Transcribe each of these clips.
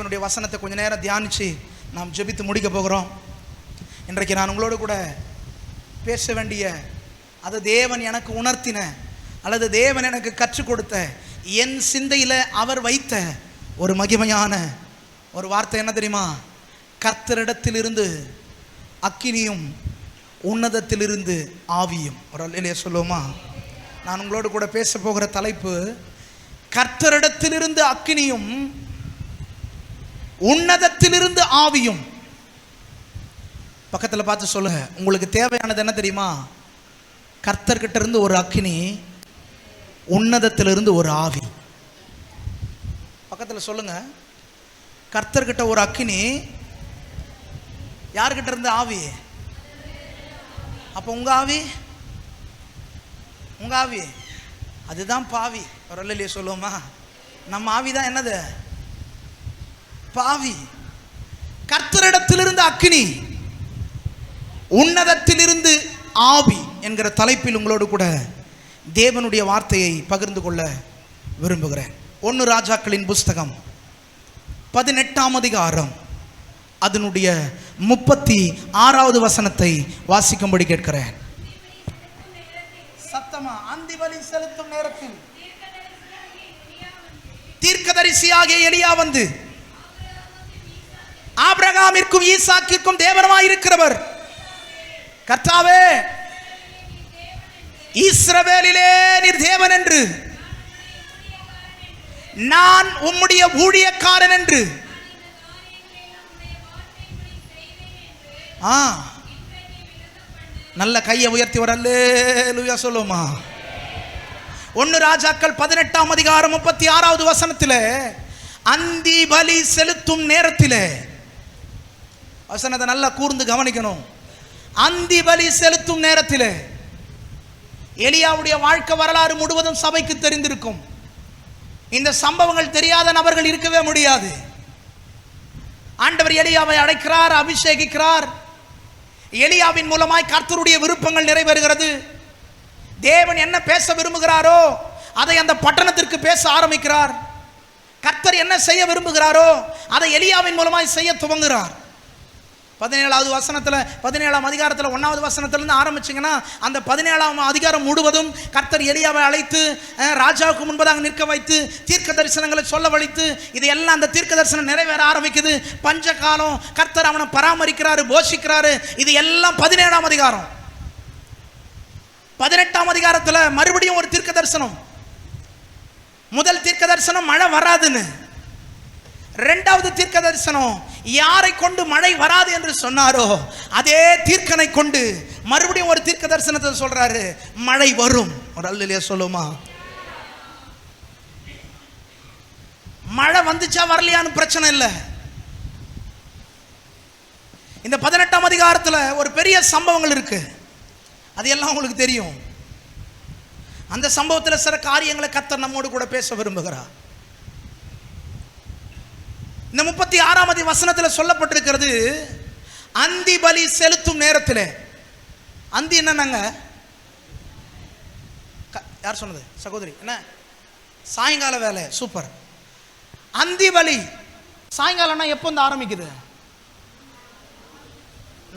தேவனுடைய வசனத்தை கொஞ்ச நேரம் தியானித்து நாம் ஜெபித்து முடிக்க போகிறோம். இன்றைக்கு நான் உங்களோடு கூட பேச வேண்டிய, அது தேவன் எனக்கு உணர்த்தின அல்லது தேவன் எனக்கு கற்றுக் கொடுத்த, என் சிந்தையில் அவர் வைத்த ஒரு மகிமையான ஒரு வார்த்தை என்ன தெரியுமா? கர்த்தரிடத்திலிருந்து அக்கினியும் உன்னதத்திலிருந்து ஆவியும். ஒரு இல்லையா சொல்லுவோமா? நான் உங்களோடு கூட பேச போகிற தலைப்பு, கர்த்தரிடத்திலிருந்து அக்கினியும் உன்னதத்திலிருந்து ஆவியும். பக்கத்தில் பார்த்து சொல்லுங்க, உங்களுக்கு தேவையானது என்ன தெரியுமா? கர்த்தர்கிட்ட இருந்து ஒரு அக்கினி, உன்னதத்திலிருந்து ஒரு ஆவி. பக்கத்தில் சொல்லுங்க, கர்த்தர்கிட்ட ஒரு அக்கினி, யார்கிட்ட இருந்து ஆவி? அப்போ உங்க ஆவி, உங்க ஆவி அதுதான் பாவி. ஒரு இல்லையே சொல்லுவோமா? நம்ம ஆவி தான் என்னது? பாவி. கர்த்தரிடத்திலிருந்து அக்கினி, உன்னதத்திலிருந்து ஆவி என்கிற தலைப்பில் உங்களோடு கூட தேவனுடைய வார்த்தையை பகிர்ந்து கொள்ள விரும்புகிறேன். 1 ராஜாக்களின் புஸ்தகம் 18ஆம் அதிகாரம் அதனுடைய 36வது வசனத்தை வாசிக்கும்படி கேட்கிறேன். சத்தமா. அந்தி பலி செலுத்தும் நேரத்தில் தீர்க்கதரிசியாகிய எலியா வந்து, ஆபிரகாமிற்கும் ஈசாக்கிற்கும் தேவனாய் இருக்கிறவர், கர்த்தாவே இஸ்ரவேலிலே நீர் தேவன் என்று, நான் உம்முடைய ஊழியக்காரன் என்று, நல்ல கையை உயர்த்தி வர அல்லேலூயா சொல்லுமா. 1 ராஜாக்கள் 18ஆம் அதிகாரம் 36வது வசனத்தில், அந்தி பலி செலுத்தும் நேரத்தில், வசனத்தை நல்லா கூர்ந்து கவனிக்கணும். அந்தி பலி செலுத்தும் நேரத்தில், எலியாவுடைய வாழ்க்கை வரலாறு முழுவதும் சபைக்கு தெரிந்திருக்கும். இந்த சம்பவங்கள் தெரியாத நபர்கள் இருக்கவே முடியாது. ஆண்டவர் எலியாவை அழைக்கிறார், அபிஷேகிக்கிறார். எலியாவின் மூலமாய் கர்த்தருடைய விருப்பங்கள் நிறைவேறுகிறது. தேவன் என்ன பேச விரும்புகிறாரோ அதை அந்த பட்டணத்திற்கு பேச ஆரம்பிக்கிறார். கர்த்தர் என்ன செய்ய விரும்புகிறாரோ அதை எலியாவின் மூலமாய் செய்ய துவங்குகிறார். 17வது வசனத்தில், 17ஆம் அதிகாரத்தில் 1வது வசனத்திலிருந்து ஆரம்பிச்சிங்கன்னா, அந்த 17ஆம் அதிகாரம் முழுவதும் கர்த்தர் எலியாவை அழைத்து ராஜாவுக்கு முன்பதாக நிற்க வைத்து தீர்க்க தரிசனங்களை சொல்ல வழித்து, இது எல்லாம் அந்த தீர்க்க தரிசனம் நிறைவேற ஆரம்பிக்குது. பஞ்ச காலம், கர்த்தர் அவனை பராமரிக்கிறாரு, போஷிக்கிறாரு. இது எல்லாம் 17ஆம் அதிகாரம். 18ஆம் அதிகாரத்தில் மறுபடியும் ஒரு தீர்க்க தரிசனம். முதல் தீர்க்க தரிசனம் மழை வராதுன்னு. 2வது தீர்க்க தரிசனம் யாரை கொண்டு மழை வராது என்று சொன்னாரோ அதே தீர்க்கனை கொண்டு மறுபடியும் ஒரு தீர்க்க தரிசனத்தை சொல்றாரு, மழை வரும். ஒரு அல்லேலூயா சொல்லுமா. மழை வந்துச்சா வரலையான்னு பிரச்சனை இல்லை. இந்த 18ஆம் அதிகாரத்தில் ஒரு பெரிய சம்பவங்கள் இருக்கு, அது எல்லாம் உங்களுக்கு தெரியும். அந்த சம்பவத்தில் சில காரியங்களை கர்த்தர் நம்மோடு கூட பேச விரும்புகிறார். இந்த 36ஆம் வசனத்தில் சொல்லப்பட்டிருக்கிறது, அந்தி பலி செலுத்தும் நேரத்தில். அந்தி என்னன்னாங்க? யார் சொன்னது? சகோதரி என்ன? சாயங்கால வேலை. சூப்பர். அந்தி பலி சாயங்காலம்னா எப்போ வந்து ஆரம்பிக்குது?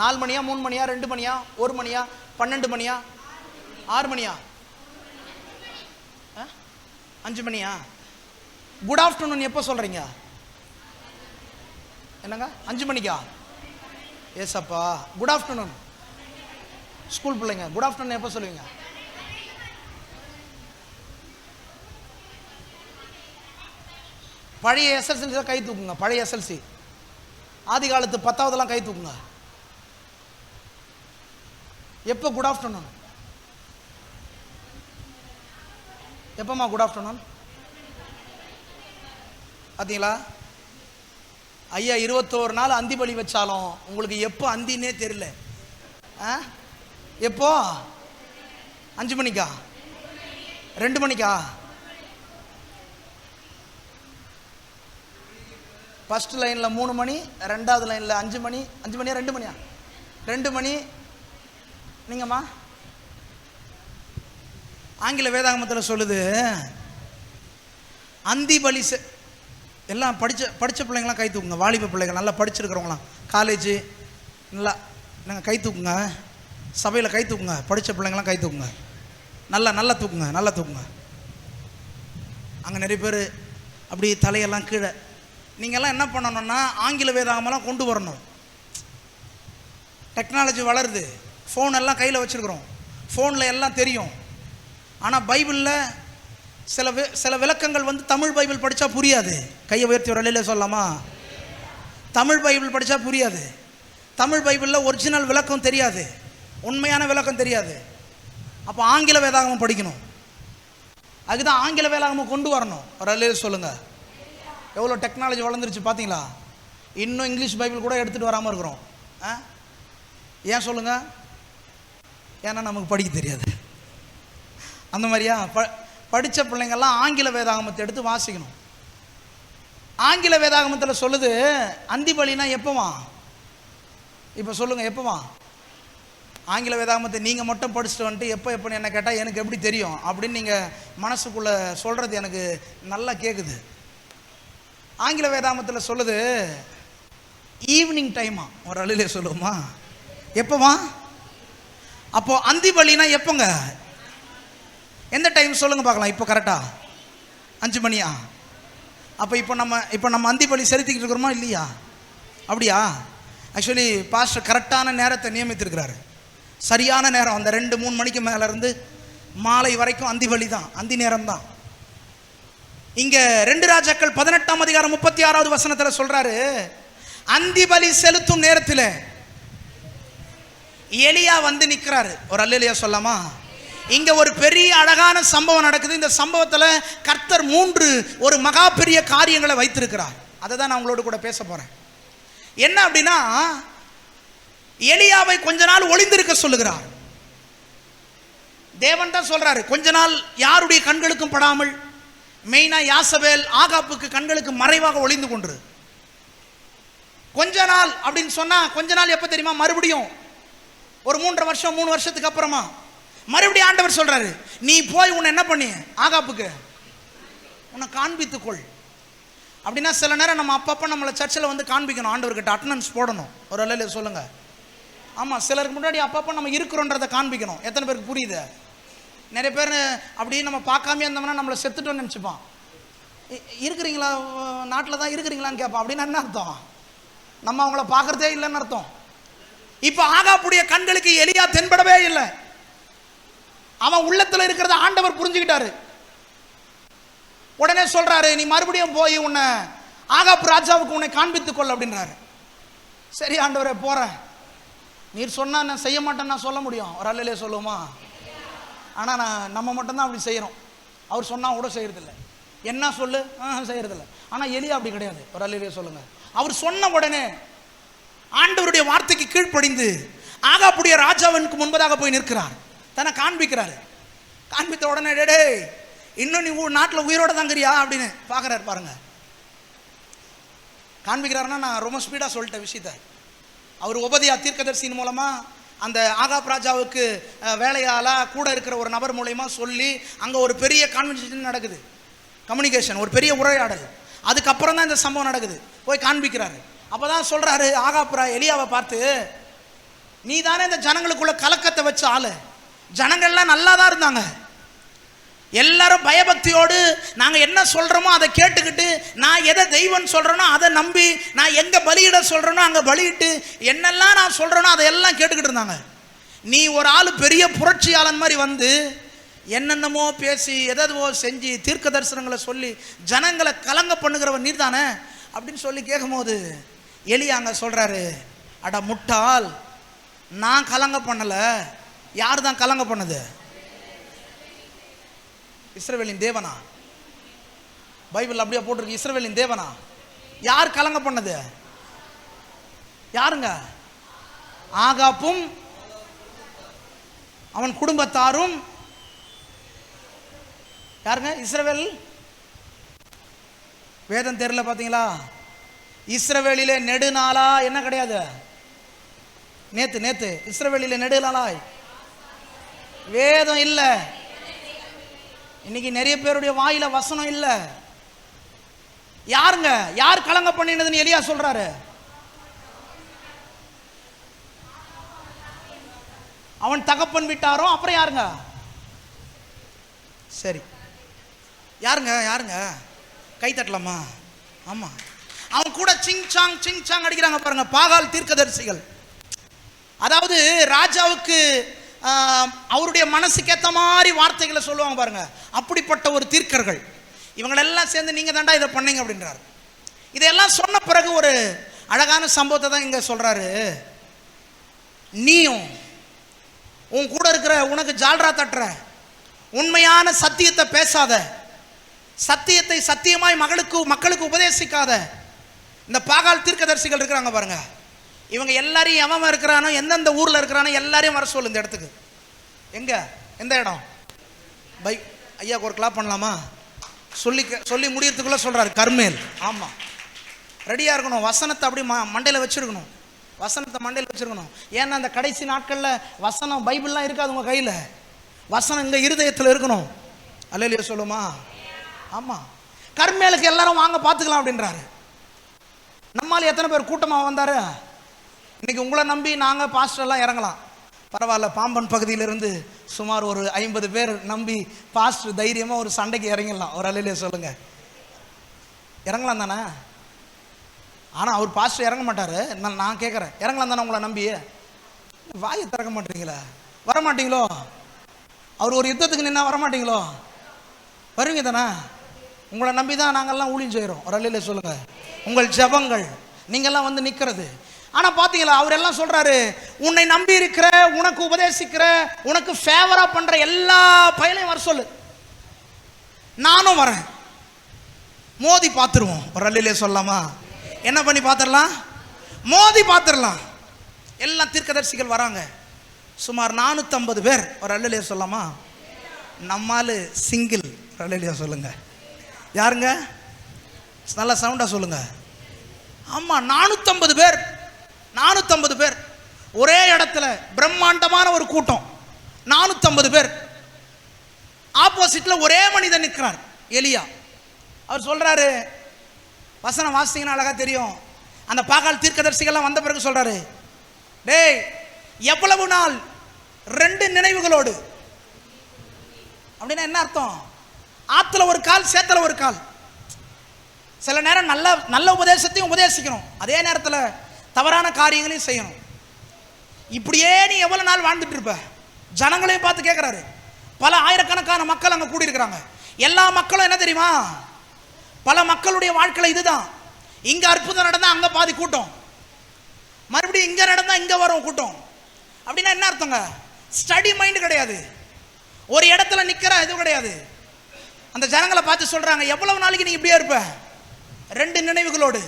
4 மணியா, 3 மணியா, 2 மணியா, 1 மணியா, 12 மணியா, 6 மணியா, 5 மணியா? குட் ஆஃப்டர்நூன் எப்போ சொல்றீங்க? என்னங்க? 5 மணிக்கா? ஏசப்பா. குட் ஆஃப்டர்நூன் ஸ்கூல் பிள்ளைங்க, குட் ஆஃப்டர்நூன் எப்போ சொல்லுவீங்க? பழைய எஸ்எல்சி கை தூக்குங்க. பழைய எஸ்எல்சி, ஆதி காலத்து 10வதுலாம் கை தூக்குங்க. எப்போ குட் ஆஃப்டர்நூன்? எப்போம்மா குட் ஆஃப்டர்நூன்? பார்த்தீங்களா? ஐயா 21 நாள் அந்தி பலி வச்சாலும் உங்களுக்கு எப்போ அந்தினே தெரியல. எப்போ? 5 மணிக்கா? 2 மணிக்கா? ஃபர்ஸ்ட் லைனில் 3 மணி, 2வது லைனில் 5 மணி. 5 மணியா 2 மணியா? 2 மணி. நீங்கம்மா? ஆங்கில வேதாகமத்தில் சொல்லுது, அந்தி பலி எல்லாம் படித்த பிள்ளைங்களாம் கை தூக்குங்க. வாலிப பிள்ளைகள் நல்லா படிச்சிருக்கிறவங்களாம், காலேஜு நல்லா நாங்கள் கை தூக்குங்க. சபையில் கை தூக்குங்க. படித்த பிள்ளைங்களாம் கை தூக்குங்க. நல்லா தூக்குங்க, நல்லா தூக்குங்க. அங்கே நிறைய பேர் அப்படி தலையெல்லாம் கீழே. நீங்கள்லாம் என்ன பண்ணணும்னா ஆங்கில வேதாகமெல்லாம் கொண்டு வரணும். டெக்னாலஜி வளருது, ஃபோன் எல்லாம் கையில் வச்சுருக்குறோம், ஃபோனில் எல்லாம் தெரியும். ஆனால் பைபிளில் சில விளக்கங்கள் வந்து தமிழ் பைபிள் படித்தா புரியாது. கையை உயர்த்தி ஒரு அலையில சொல்லலாமா? தமிழ் பைபிள் படித்தா புரியாது. தமிழ் பைபிளில் ஒரிஜினல் விளக்கம் தெரியாது, உண்மையான விளக்கம் தெரியாது. அப்போ ஆங்கில வேதாகமம் படிக்கணும். அதுதான் ஆங்கில வேதாகமம் கொண்டு வரணும். ஒரு அலையில சொல்லுங்கள். எவ்வளோ டெக்னாலஜி வளர்ந்துருச்சு பார்த்தீங்களா? இன்னும் இங்கிலீஷ் பைபிள் கூட எடுத்துகிட்டு வராமல் இருக்கிறோம். ஏன் சொல்லுங்கள்? ஏன்னா நமக்கு படிக்க தெரியாது. அந்த மாதிரியா படித்த பிள்ளைங்கள்லாம் ஆங்கில வேதாகமத்தை எடுத்து வாசிக்கணும். ஆங்கில வேதாகமத்தில் சொல்லுது அந்தி பலினா எப்போவா? இப்போ சொல்லுங்கள், எப்போவா? ஆங்கில வேதாகமத்தை நீங்கள் மட்டும் படிச்சுட்டு வந்துட்டு எப்போன்னு என்ன கேட்டால் எனக்கு எப்படி தெரியும் அப்படின்னு நீங்கள் மனசுக்குள்ளே சொல்கிறது எனக்கு நல்லா கேட்குது. ஆங்கில வேதாகமத்தில் சொல்லுது ஈவினிங் டைமா. ஒரு அழிலே சொல்லுவோமா? எப்போவா? அப்போது அந்தி பலினா எப்போங்க? எந்த டைம் சொல்லுங்கள் பார்க்கலாம். இப்போ கரெக்டாக 5 மணியா? அப்போ இப்போ நம்ம அந்தி பலி செலுத்திக்கிட்டு இருக்கிறோமா இல்லையா? அப்படியா? ஆக்சுவலி பாஸ்டர் கரெக்டான நேரத்தை நியமித்திருக்கிறாரு. சரியான நேரம் அந்த 2-3 மணிக்கு மேலேருந்து மாலை வரைக்கும் அந்தி பலி தான், அந்தி நேரம் தான். இங்கே 2 ராஜாக்கள் 18ஆம் அதிகாரம் 36வது வசனத்தில் சொல்கிறாரு, அந்தி பலி செலுத்தும் நேரத்தில் எலியா வந்து நிற்கிறாரு. ஒரு அல்லேலூயா சொல்லாமா? இங்கே ஒரு பெரிய அழகான சம்பவம் நடக்குது. இந்த சம்பவத்தில் கர்த்தர் 3 ஒரு மகா பெரிய காரியங்களை வைத்திருக்கிறார். அதை தான் நான் உங்களோட கூட பேச போகிறேன். என்ன அப்படின்னா, எலியாவை கொஞ்ச நாள் ஒளிந்திருக்க சொல்லுகிறார். தேவன் தான் சொல்றாரு, கொஞ்ச நாள் யாருடைய கண்களுக்கும் படாமல், மெயினா யாசபேல் ஆகாப்புக்கு கண்களுக்கு மறைவாக ஒளிந்து கொண்டு கொஞ்ச நாள் அப்படின்னு சொன்னா, கொஞ்ச நாள் எப்ப தெரியுமா? மறுபடியும் ஒரு 3 வருஷத்துக்கு அப்புறமா மறுபடியும் ஆண்டவர் சொல்றாரு, நீ போய் உன்னை என்ன பண்ணி ஆகாப்புக்கு உன்னை காண்பித்துக்கொள். அப்படின்னா சில நேரம் நம்ம அப்பப்போ நம்மளை சர்ச்சில் வந்து காண்பிக்கணும், ஆண்டவர்கிட்ட அட்டனன்ஸ் போடணும். ஒரு அல்லையில சொல்லுங்க. ஆமாம், சிலருக்கு முன்னாடி அப்பப்போ நம்ம இருக்கிறோன்றதை காண்பிக்கணும். எத்தனை பேருக்கு புரியுது? நிறைய பேர் அப்படியே நம்ம பார்க்காம இருந்தோம்னா நம்மளை செத்துட்டோன்னு நினச்சிப்பான். இருக்கிறீங்களா, நாட்டில் தான் இருக்கிறீங்களான்னு கேட்பான். அப்படின்னு என்ன அர்த்தம்? நம்ம அவங்கள பார்க்குறதே இல்லைன்னு அர்த்தம். இப்போ ஆகாப்புடைய கண்களுக்கு எலியா தென்படவே இல்லை. அவன் உள்ளத்தில் இருக்கிறத ஆண்டவர் புரிஞ்சுக்கிட்டாரு. உடனே சொல்றாரு, நீ மறுபடியும் போய் உன்னை ஆகாப்பு ராஜாவுக்கு உன்னை காண்பித்துக்கொள் அப்படின்றாரு. சரி ஆண்டவரே போறேன், நீர் சொன்னா நான் செய்ய மாட்டேன்னு நான் சொல்ல முடியும். ஒரு அல்லையிலே சொல்லுவோமா? ஆனால் நம்ம மட்டும்தான் அப்படி செய்கிறோம். அவர் சொன்னா கூட செய்யறதில்லை. என்ன சொல்லு செய்யறதில்லை. ஆனால் எலியா அப்படி கிடையாது. ஒரு அல்லையிலே சொல்லுங்க. அவர் சொன்ன உடனே ஆண்டவருடைய வார்த்தைக்கு கீழ்ப்படிந்து ஆகாப்புடைய ராஜாவிற்கு முன்பதாக போய் நிற்கிறார். தன்னை காண்பிக்கிறாரு. காண்பித்த உடனே டே இன்னும் நீ நாட்டில் உயிரோட தாங்கிறியா அப்படின்னு பார்க்குறாரு. பாருங்க, காண்பிக்கிறாருன்னா நான் ரொம்ப ஸ்பீடாக சொல்லிட்ட விஷயத்த. அவர் உபதியா தீர்க்கதரிசியின் மூலமாக அந்த ஆகாப் ராஜாவுக்கு வேலையாளா கூட இருக்கிற ஒரு நபர் மூலயமா சொல்லி அங்கே ஒரு பெரிய கான்வர்சேஷன் நடக்குது, கம்யூனிகேஷன், ஒரு பெரிய உரையாடல். அதுக்கப்புறம் தான் இந்த சம்பவம் நடக்குது. போய் காண்பிக்கிறாரு. அப்போ தான் சொல்கிறாரு ஆகாப் எலியாவை பார்த்து, நீ தானே இந்த ஜனங்களுக்குள்ள கலக்கத்தை வச்ச ஆளு. ஜனங்கள்லாம் நல்லா தான் இருந்தாங்க, எல்லாரும் பயபக்தியோடு நாங்கள் என்ன சொல்கிறோமோ அதை கேட்டுக்கிட்டு, நான் எதை தெய்வம் சொல்கிறேனோ அதை நம்பி, நான் எங்கே பலியிட சொல்கிறேனோ அங்கே பலியிட்டு, என்னெல்லாம் நான் சொல்கிறேனோ அதையெல்லாம் கேட்டுக்கிட்டு இருந்தாங்க. நீ ஒரு ஆள் பெரிய புரட்சியாளன் மாதிரி வந்து என்னென்னமோ பேசி எதோ செஞ்சு தீர்க்க தரிசனங்களை சொல்லி ஜனங்களை கலங்க பண்ணுகிறவன் நீர் தானே அப்படின்னு சொல்லி கேட்கும்போது எலியா அங்கே சொல்கிறாரு, அட முட்டாள், நான் கலங்க பண்ணலை. யார் தான் கலங்க பண்ணது? இஸ்ரவேலின் தேவனா? பைபிள் அப்படியே போட்டிருக்கு, இஸ்ரவேலின் தேவனா. யார் கலங்க பண்ணது? யாருங்க? ஆகாப்பும் அவன் குடும்பத்தாரும். யாருங்க? இஸ்ரவேல். வேதம் தெரியல பார்த்தீங்களா? இஸ்ரவேலிலே நெடுநாளா என்ன கிடையாது? நேத்து இஸ்ரவேலிலே நெடுநாளாய் வேதம் இல்லை. இன்னைக்கு நிறைய பேருடைய வாயில வசனம் இல்லை. யாருங்க? யார் கலங்க பண்ணினதுன்னு எலியா சொல்றாரு? அவன் தகப்பன் விட்டாரோ. அப்புறம் யாருங்க? சரி, யாருங்க? யாருங்க? கை தட்டலாமா? ஆமா, அவன் கூட சிங் சாங் அடிக்கிறாங்க பாருங்க, பாகால் தீர்க்கதரிசிகள். அதாவது ராஜாவுக்கு அவருடைய மனசுக்கு ஏற்ற மாதிரி வார்த்தைகளை சொல்லுவாங்க பாருங்க, அப்படிப்பட்ட ஒரு தீர்க்கர்கள். இவங்களெல்லாம் சேர்ந்து நீங்க தாண்டா இதை பண்ணீங்க அப்படின்றாரு. இதெல்லாம் சொன்ன பிறகு ஒரு அழகான சம்பவத்தை தான் இங்க சொல்றாரு. நீயும் உன் கூட இருக்கிற உனக்கு ஜால்ரா தட்டுற, உண்மையான சத்தியத்தை பேசாத, சத்தியத்தை சத்தியமாய் மக்களுக்கு உபதேசிக்காத இந்த பாகால் தீர்க்கதரிசிகள் இருக்கிறாங்க பாருங்க, இவங்க எல்லாரையும் எவன் இருக்கிறானோ, எந்தெந்த ஊர்ல இருக்கிறானோ எல்லாரையும் வர சொல்லு இந்த இடத்துக்கு. எங்க? எந்த இடம்? ஐயாக்கு ஒரு கிளாப் பண்ணலாமா? சொல்லி முடியறதுக்குள்ள சொல்றாரு கர்மேல். ஆமா, ரெடியா இருக்கணும். வசனத்தை அப்படி மண்டையில வச்சிருக்கணும். வசனத்தை மண்டையில் வச்சிருக்கணும். ஏன்னா அந்த கடைசி நாட்களில் வசனம் பைபிள்லாம் இருக்காது உங்க கையில், வசனம் இங்க இருதயத்தில் இருக்கணும். அல்லேலூயா சொல்லுமா? ஆமா, கர்மேலுக்கு எல்லாரும் வாங்க பார்த்துக்கலாம் அப்படின்றாரு. நம்மால் எத்தனை பேர் கூட்டமாக வந்தாரு? இன்னைக்கு உங்களை நம்பி நாங்கள் பாஸ்டர்லாம் இறங்கலாம், பரவாயில்ல. பாம்பன் பகுதியிலிருந்து சுமார் ஒரு 50 பேர் நம்பி பாஸ்டர் தைரியமாக ஒரு சண்டைக்கு இறங்கிடலாம். ஒரு அல்லேலூயா சொல்லுங்க. இறங்கலாம் தானே? ஆனால் அவர் பாஸ்டர் இறங்க மாட்டார். நான் கேட்குறேன், இறங்கலாம் தானே உங்களை நம்பி? வாயை திறக்க மாட்டீங்களா? வரமாட்டீங்களோ? அவர் ஒரு யுத்தத்துக்கு நின்னா வரமாட்டீங்களோ? வருவீங்க தானே? உங்களை நம்பி தான் நாங்கள்லாம் ஊழியம் செய்கிறோம். ஒரு அல்லேலூயா சொல்லுங்க. உங்கள் ஜபங்கள் நீங்கள்லாம் வந்து நிற்கிறது. ஆனால் பார்த்தீங்களா, அவர் எல்லாம் சொல்கிறாரு, உன்னை நம்பி இருக்கிற, உனக்கு உபதேசிக்கிற, உனக்கு ஃபேவரா பண்ணுற எல்லா பயனையும் வர சொல்லு, நானும் வரேன், மோதி பார்த்துருவோம். ஒரு அல்லேலூயா சொல்லலாமா? என்ன பண்ணி பார்த்துடலாம்? மோதி பார்த்துடலாம். எல்லாம் தீர்க்கதரிசிகள் வராங்க, சுமார் 450 பேர். ஒரு அல்லேலூயா சொல்லலாமா? நம்மால் சிங்கிள். ஒரு அல்லேலூயா சொல்லுங்க. யாருங்க? நல்லா சவுண்டா சொல்லுங்க. ஆமா, 450 பேர். 450 பேர் ஒரே இடத்துல, பிரம்மாண்டமான ஒரு கூட்டம். 450 பேர். ஆப்போசிட்ல ஒரே மனிதன் நிற்கிறார், எலியா. அவர் சொல்றாரு, வசனம் வாசிங்கன்னா அழகா தெரியும். அந்த பாகால் தீர்க்கதரிசிகள்லாம் வந்த பிறகு சொல்றாரு, டேய், எவ்வளவு நாள் 2 நினைவுகளோடு? அப்படின்னா என்ன அர்த்தம்? ஆத்துல ஒரு கால், சேத்துல ஒரு கால். சில நேரம் நல்ல உபதேசத்தையும் உபதேசிக்கணும், அதே நேரத்தில் தவறான காரியங்களையும் செய்யணும். இப்படியே நீ எவ்வளவு நாள் வாழ்ந்துட்டு இருப்ப? ஜனங்களையும் பார்த்து கேட்கிறாரு. பல ஆயிரக்கணக்கான மக்கள் அங்கே கூடியிருக்கிறாங்க. எல்லா மக்களும் என்ன தெரியுமா? பல மக்களுடைய வாழ்க்கையில் இதுதான். இங்க அற்புதம் நடந்தா அங்க பாதி கூட்டம், மறுபடியும் இங்க நடந்தா இங்க வரும் கூட்டம். அப்படின்னா என்ன அர்த்தங்க? ஸ்டடி மைண்ட் கிடையாது, ஒரு இடத்துல நிக்கிற இது கிடையாது. அந்த ஜனங்களை பார்த்து சொல்றாங்க, எவ்வளவு நாளைக்கு நீங்க இப்படியே இருப்ப? 2 நினைவுகளோடு.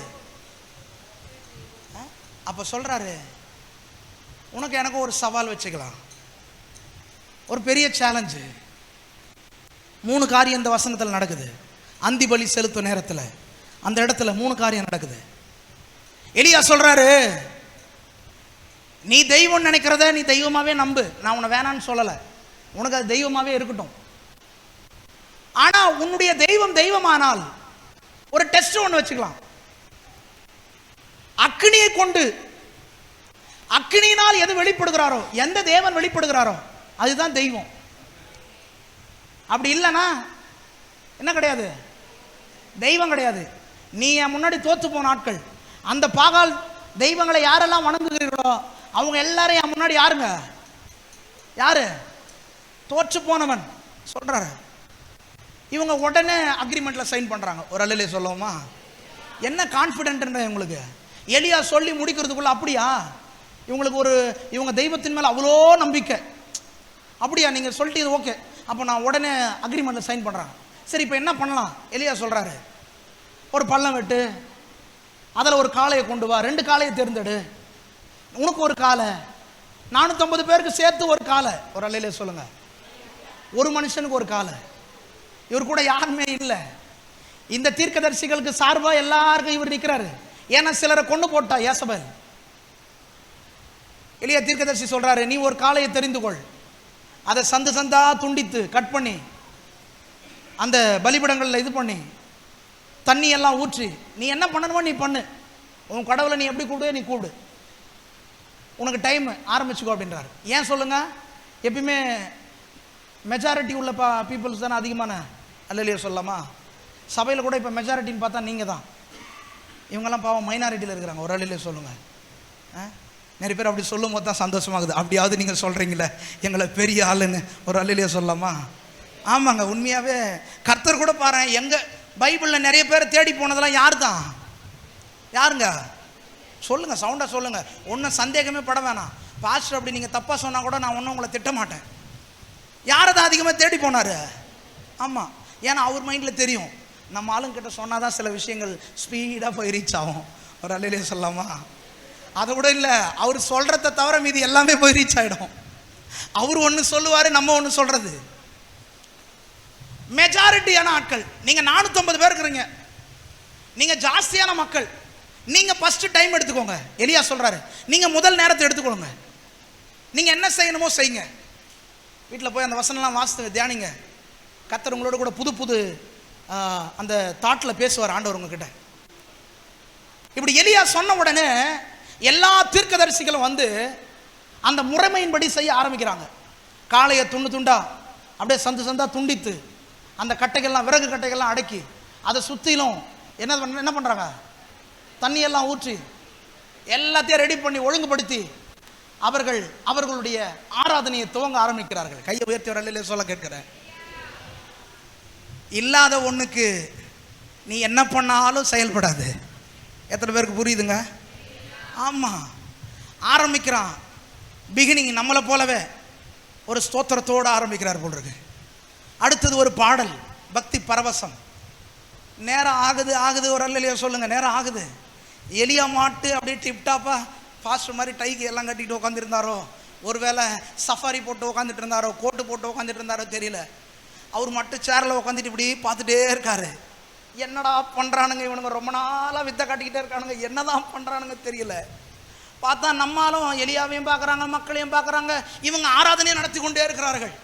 அப்ப சொல்றாரு, உனக்கு எனக்கு ஒரு சவால் வச்சுக்கலாம், ஒரு பெரிய சேலஞ்சு. 3 காரியம் இந்த வசனத்தில் நடக்குது. அந்தி பலி செலுத்தும் நேரத்தில் அந்த இடத்துல 3 காரியம் நடக்குது. எலியா சொல்றாரு, நீ தெய்வம் நினைக்கிறத நீ தெய்வமாவே நம்பு, நான் உன்னை வேணான்னு சொல்லலை, உனக்கு அது தெய்வமாவே இருக்கட்டும். ஆனா உன்னுடைய தெய்வம் தெய்வமானால் ஒரு டெஸ்ட் ஒன்று வச்சுக்கலாம். அக்னியை கொண்டு, அக்னியினால் எது வெளிப்படுகிறாரோ, எந்த தேவன் வெளிப்படுகிறாரோ அதுதான் தெய்வம். அப்படி இல்லைன்னா என்ன கிடையாது? தெய்வம் கிடையாது. நீ என் முன்னாடி தோத்து போன ஆட்கள், அந்த பாகால் தெய்வங்களை யாரெல்லாம் வணங்குகிறீர்களோ அவங்க எல்லாரும் என் முன்னாடி யாருங்க? யாரு? தோற்று போனவன் சொல்றாரு. இவங்க உடனே அக்ரிமெண்ட்ல சைன் பண்றாங்க. ஒரு அல்லேலூயா சொல்லுவோமா? என்ன கான்ஃபிடென்ட் உங்களுக்கு? எலியா சொல்லி முடிக்கிறதுக்குள்ள அப்படியா இவங்க தெய்வத்தின் மேல அவ்வளோ நம்பிக்கை. அப்படியா நீங்க சொல்லிட்டு இது ஓகே, அப்போ நான் உடனே அக்ரிமெண்ட்ல சைன் பண்றாங்க. சரி, இப்போ என்ன பண்ணலாம்? எலியா சொல்றாரு, ஒரு பள்ளம் வெட்டு, அதில் ஒரு காளையை கொண்டு வா, 2 காளையை தேர்ந்தெடு, உனக்கு ஒரு காளை, 450 பேருக்கு சேர்த்து ஒரு காளை. ஒரு அல்லேலூயா சொல்லுங்க. ஒரு மனுஷனுக்கு ஒரு காளை. இவர் கூட யாருமே இல்லை. இந்த தீர்க்கதரிசிகளுக்கு சார்பா எல்லாருக்கும் இவர் நிற்கிறாரு. ஏன்னா சிலரை கொண்டு போட்டா யேசபேல். எலியா தீர்க்கதரிசி சொல்றாரு, நீ ஒரு காளையை தெரிந்து கொள், அதை சந்து சந்தா துண்டித்து கட் பண்ணி அந்த பலிபடங்களில் இது பண்ணி தண்ணி எல்லாம் ஊற்றி நீ என்ன பண்ணணுமோ நீ பண்ணு, உன் கடவுளை நீ எப்படி கூப்பிடு நீ கூப்பிடு, உனக்கு டைம் ஆரம்பிச்சுக்கோ அப்படின்றாரு. ஏன் சொல்லுங்க? எப்பயுமே மெஜாரிட்டி உள்ள பீப்புள்ஸ் தானே அதிகமான அல்லையா சொல்லலாமா? சபையில் கூட இப்போ மெஜாரிட்டின்னு பார்த்தா நீங்கள் தான். இவங்கெல்லாம் பாவம் மைனாரிட்டியில் இருக்கிறாங்க. ஒரு அல்லையா சொல்லுங்கள். நிறைய பேர் அப்படி சொல்லும் போது தான் சந்தோஷமாகுது. அப்படியாவது நீங்கள் சொல்கிறீங்களே எங்களை பெரிய ஆளுன்னு. ஒரு அல்லையா சொல்லலாமா? ஆமாங்க, உண்மையாகவே கர்த்தர் கூட பாரு, எங்கள் பைபிளில் நிறைய பேர் தேடி போனதெல்லாம் யார் தான்? யாருங்க சொல்லுங்க, சவுண்டா சொல்லுங்க. ஒன்றும் சந்தேகமே பட வேணாம். பாஸ்டர் அப்படி நீங்கள் தப்பாக சொன்னால் கூட நான் ஒன்றும் உங்களை திட்ட மாட்டேன். யாரை தான் அதிகமாக தேடி போனார்? ஆமாம், ஏன்னா அவர் மைண்டில் தெரியும் நம்ம ஆளுங்கிட்ட சொன்னால் தான் சில விஷயங்கள் ஸ்பீடாக போய் ரீச் ஆகும். ஒரு அல்லையிலே சொல்லலாமா? அதை விட இல்லை, அவர் சொல்கிறத தவிர மீது எல்லாமே போய் ரீச் ஆகிடும். அவர் ஒன்று சொல்லுவார், நம்ம ஒன்று சொல்கிறது. மெஜாரிட்டியான ஆட்கள், நீங்கள் 450 பேர் இருக்கிறீங்க, நீங்கள் ஜாஸ்தியான மக்கள், நீங்கள் ஃபஸ்ட்டு டைம் எடுத்துக்கோங்க. எலியா சொல்கிறாரு, நீங்கள் முதல் நேரத்தை எடுத்துக்கோங்க. நீங்கள் என்ன செய்யணுமோ செய்யுங்க. வீட்டில் போய் அந்த வசனம்லாம் வாசித்து தியானிங்க. கர்த்தர் உங்களோட கூட புது புது அந்த தாட்டில் பேசுவார் ஆண்டவர் உங்ககிட்ட. இப்படி எலியா சொன்ன உடனே எல்லா தீர்க்கதரிசிகளும் வந்து அந்த முறைமையின்படி செய்ய ஆரம்பிக்கிறாங்க. காளையை துண்டு துண்டா அப்படியே சந்து சந்தா துண்டித்து அந்த கட்டைகள்லாம், விறகு கட்டைகள்லாம் அடக்கி அதை சுற்றிலும் என்ன பண்ணுறாங்க, தண்ணியெல்லாம் ஊற்றி எல்லாத்தையும் ரெடி பண்ணி ஒழுங்குபடுத்தி அவர்களுடைய ஆராதனையை துவங்க ஆரம்பிக்கிறார்கள். கையை உயர்த்தி வரல சொல்ல கேட்கிறேன். இல்லாத ஒன்றுக்கு நீ என்ன பண்ணாலும் செயல்படாது. எத்தனை பேருக்கு புரியுதுங்க? ஆமாம், ஆரம்பிக்கிறான். பிகினிங் நம்மளை போலவே ஒரு ஸ்தோத்திரத்தோடு ஆரம்பிக்கிறார் போல் இருக்கு. அடுத்தது ஒரு பாடல், பக்தி பரவசம். நேரம் ஆகுது ஒரு அல்லையா சொல்லுங்க, நேரம் ஆகுது. எலியா மாட்டு அப்படியே டிப்டாப்பா ஃபாஸ்ட் மாதிரி டைக்கு எல்லாம் கட்டிட்டு உட்காந்துருந்தாரோ, ஒருவேளை சஃபாரி போட்டு உட்காந்துட்டு இருந்தாரோ, கோட்டு போட்டு உட்காந்துட்டு இருந்தாரோ தெரியல. அவர் மட்டும் சேரில் உட்காந்துட்டு இப்படி பார்த்துட்டே இருக்காரு. என்னடா பண்ணுறானுங்க இவனுங்க, ரொம்ப நாளாக வித்தை காட்டிக்கிட்டே இருக்கானுங்க, என்னதான் பண்ணுறானுங்க தெரியல. பார்த்தா நம்மளும் எலியாவையும் பார்க்குறாங்க, மக்களையும் பார்க்குறாங்க, இவங்க ஆராதனையை நடத்தி கொண்டே இருக்கிறார்கள்.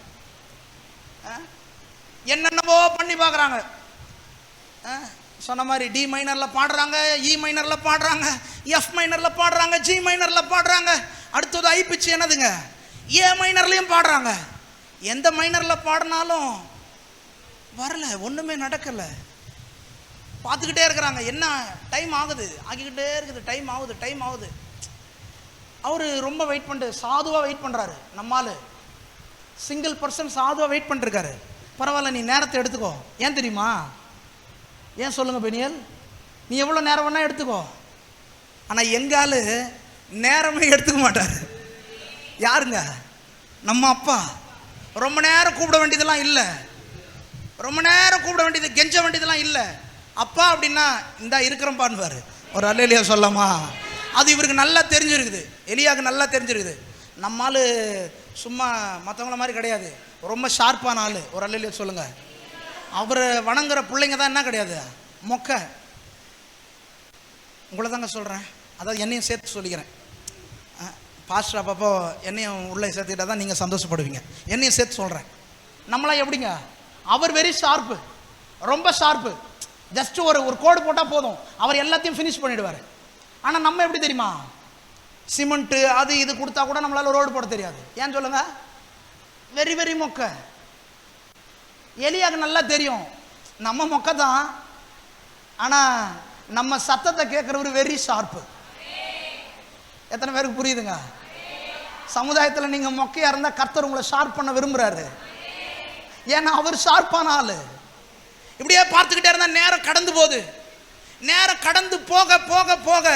என்னென்னவோ பண்ணி பார்க்குறாங்க. சொன்ன மாதிரி டி மைனரில் பாடுறாங்க, இ மைனரில் பாடுறாங்க, எஃப் மைனரில் பாடுறாங்க, ஜி மைனரில் பாடுறாங்க. அடுத்தது ஐ பிச்சு என்னதுங்க, ஏ மைனர்லையும் பாடுறாங்க. எந்த மைனரில் பாடினாலும் வரல, ஒன்றுமே நடக்கலை. பார்த்துக்கிட்டே இருக்கிறாங்க. என்ன டைம் ஆகிக்கிட்டே இருக்குது, டைம் ஆகுது. அவர் ரொம்ப வெயிட் பண்ணிட்டு சாதுவாக வெயிட் பண்ணுறாரு. நம்மால் சிங்கிள் பர்சன் சாதுவாக வெயிட் பண்ணிருக்காரு. பரவாயில்ல, நீ நேரத்தை எடுத்துக்கோ. ஏன் தெரியுமா? ஏன் சொல்லுங்க பெனியல், நீ எவ்வளோ நேரம் வேணா எடுத்துக்கோ. ஆனால் எங்கால் நேரமே எடுத்துக்க மாட்டார். யாருங்க? நம்ம அப்பா. ரொம்ப நேரம் கூப்பிட வேண்டியதெல்லாம் இல்லை, ரொம்ப நேரம் கூப்பிட வேண்டியது, கெஞ்ச வேண்டியதெல்லாம் இல்லை. அப்பா அப்படின்னா இந்தா இருக்கிறோம் பாருவார். ஒரு அல்லையா சொல்லலாமா? அது இவருக்கு நல்லா தெரிஞ்சிருக்குது, எலியாவுக்கு நல்லா தெரிஞ்சிருக்குது. நம்மால் சும்மா மற்றவங்கள மாதிரி கிடையாது, ரொம்ப ஷார்ப்பான ஆள். ஒரு அல்லையா சொல்லுங்க. அவரை வணங்குற பிள்ளைங்க தான் என்ன கிடையாது, மொக்க. உங்களை தாங்க சொல்கிறேன், அதாவது என்னையும் சேர்த்து சொல்லிக்கிறேன். பாஸ்டர் அப்பப்போ என்னையும் உள்ளே சேர்த்துக்கிட்டா தான் நீங்கள் சந்தோஷப்படுவீங்க. என்னையும் சேர்த்து சொல்கிறேன். நம்மளாம் எப்படிங்க, அவர் வெரி ஷார்ப்பு, ரொம்ப ஷார்ப்பு. ஜஸ்ட் ஒரு கோடு போட்டால் போதும், அவர் எல்லாத்தையும் ஃபினிஷ் பண்ணிவிடுவார். ஆனால் நம்ம எப்படி தெரியுமா, சிமெண்ட்டு அது இது கொடுத்தா கூட நம்மளால் ரோடு போட தெரியாது. ஏன் சொல்லுங்க? வெரி வெரி மொக்க. எலியாக்கு நல்லா தெரியும் நம்ம மொக்க தான், ஆனால் நம்ம சத்தத்தை கேட்குறவர் வெரி ஷார்ப்பு. எத்தனை பேருக்கு புரியுதுங்க? சமுதாயத்தில் நீங்கள் மொக்கையாக இருந்தால் கர்த்தர் உங்களை ஷார்ப் பண்ண விரும்புகிறாரு. ஏன்னா அவர் ஷார்ப்பான ஆள். இப்படியே பார்த்துக்கிட்டே இருந்தால் நேரம் கடந்து போகுது. நேரம் கடந்து போக போக போக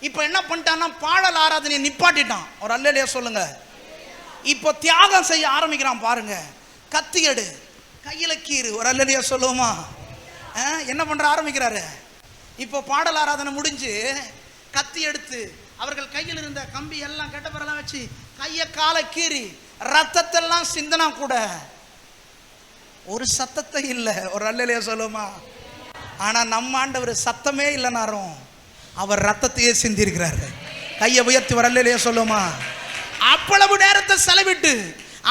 இப்போ என்ன பண்ணிட்டான்னா பாடல் ஆராதனையை நிப்பாட்டிட்டான். ஒரு அல்லையா சொல்லுங்க. இப்போ தியாகம் செய்ய ஆரம்பிக்கிறான் பாருங்க. கத்தி எடு, கையில் கீறு. ஒரு அல்லையா சொல்லுவோமா? என்ன பண்ணுற ஆரம்பிக்கிறாரு. இப்போ பாடல் ஆராதனை முடிஞ்சு கத்தி எடுத்து அவர்கள் கையில் இருந்த கம்பி எல்லாம் கெட்டப்பரெல்லாம் வச்சு கையை காலை கீறி ரத்தத்தெல்லாம் சிந்தனா கூட ஒரு சத்தத்தை இல்லை. ஒரு அல்லையா சொல்லுமா? ஆனால் நம்ம ஆண்டவர் சத்தமே இல்லைனாரும் அவர் ரத்தத்தையே சிந்திருக்கிறாரு. கையை உயர்த்தி ஒரு அல்லையா சொல்லுமா? அவ்வளவு நேரத்தை செலவிட்டு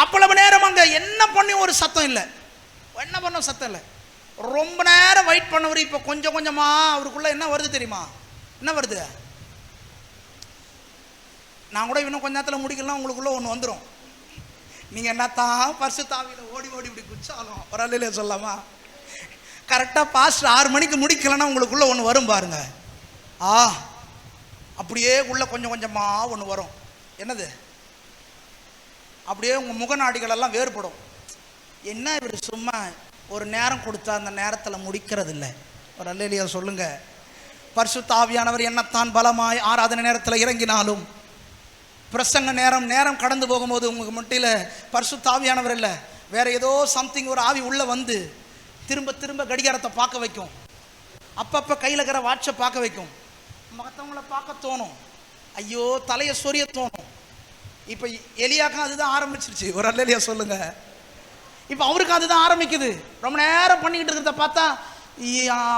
அவ்வளவு நேரம் அங்கே என்ன பண்ணி ஒரு சத்தம் இல்லை, என்ன பண்ண சத்தம் இல்லை. ரொம்ப நேரம் வெயிட் பண்ணவர் இப்போ கொஞ்சம் கொஞ்சமா அவருக்குள்ள என்ன வருது தெரியுமா? என்ன வருது? நான் கூட இன்னும் கொஞ்ச நேரத்தில் முடிக்கலாம், உங்களுக்குள்ள ஒன்று வந்துடும். நீங்க என்னத்தான் பரிசுத்த ஆவியில ஓடி ஓடி இப்படி குச்சாலும் ஒரு அல்லேலூயா சொல்லாமா? கரெக்டாக பாஸ்டர் 6 மணிக்கு முடிக்கலன்னா உங்களுக்குள்ள ஒன்று வரும் பாருங்க. அப்படியே உள்ள கொஞ்சம் கொஞ்சமா ஒன்று வரும். என்னது? அப்படியே உங்கள் முகநாடிகள் எல்லாம் வேறுபடும். என்ன இவர் சும்மா ஒரு நேரம் கொடுத்தா அந்த நேரத்தில் முடிக்கிறது இல்லை. ஒரு அல்லேலூயா சொல்லுங்க. பரிசுத்த ஆவியானவர் என்னத்தான் பலமாய் ஆராதனை நேரத்தில் இறங்கினாலும், பிரசங்க நேரம் கடந்து போகும்போது உங்களுக்கு மட்டியில் பரிசுத்த ஆவியானவர் இல்லை, வேற ஏதோ சம்திங் ஒரு ஆவி உள்ள வந்து திரும்ப திரும்ப கடிகாரத்தை பார்க்க வைக்கும். அப்பப்போ கையில் இருக்கிற வாட்சை பார்க்க வைக்கும். மற்றவங்களை பார்க்க தோணும், ஐயோ தலையை சொரிய தோணும். இப்போ எலியாக்கும் அதுதான் ஆரம்பிச்சிருச்சு. ஒரு அல்லேலூயா சொல்லுங்க. இப்போ அவருக்கு அதுதான் ஆரம்பிக்குது. ரொம்ப நேரம் பண்ணிக்கிட்டு இருக்கிறத பார்த்தா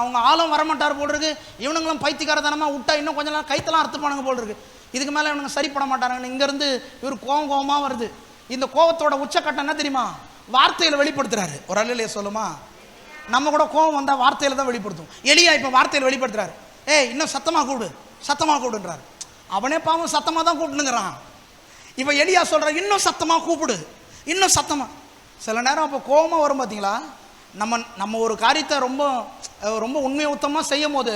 அவங்க ஆளும் வரமாட்டார் போல் இருக்கு. இவனுங்களும் பைத்தியக்காரத்தனமாக விட்டா இன்னும் கொஞ்சம் நேரம் கைத்தெல்லாம் அறுத்துப்பானுங்க போல் இருக்கு. இதுக்கு மேலே இவனுங்க சரிப்பட மாட்டானுங்க. இங்கேருந்து இவர் கோபமாக வருது. இந்த கோபத்தோட உச்சக்கட்டம் என்ன தெரியுமா? வார்த்தையில் வெளிப்படுத்துறாரு. ஒரு அல்லேலூயா சொல்லுமா? நம்ம கூட கோபம் வந்தால் வார்த்தையில் தான் வெளிப்படுத்தும். எலியா இப்போ வார்த்தையில் வெளிப்படுத்துறாரு. இன்னும் சத்தமாக கூடு, சத்தமாக கூடுன்றாரு. அவனே பாவம் சத்தமாக தான் கூப்பிட்டுங்கிறான். இப்போ எலியா சொல்ற இன்னும் சத்தமாக கூப்பிடு, இன்னும் சத்தமாக. சில நேரம் அப்போ கோபமாக வரும் பார்த்தீங்களா? நம்ம ஒரு காரியத்தை ரொம்ப ரொம்ப உண்மை உத்தமாக செய்யும் போது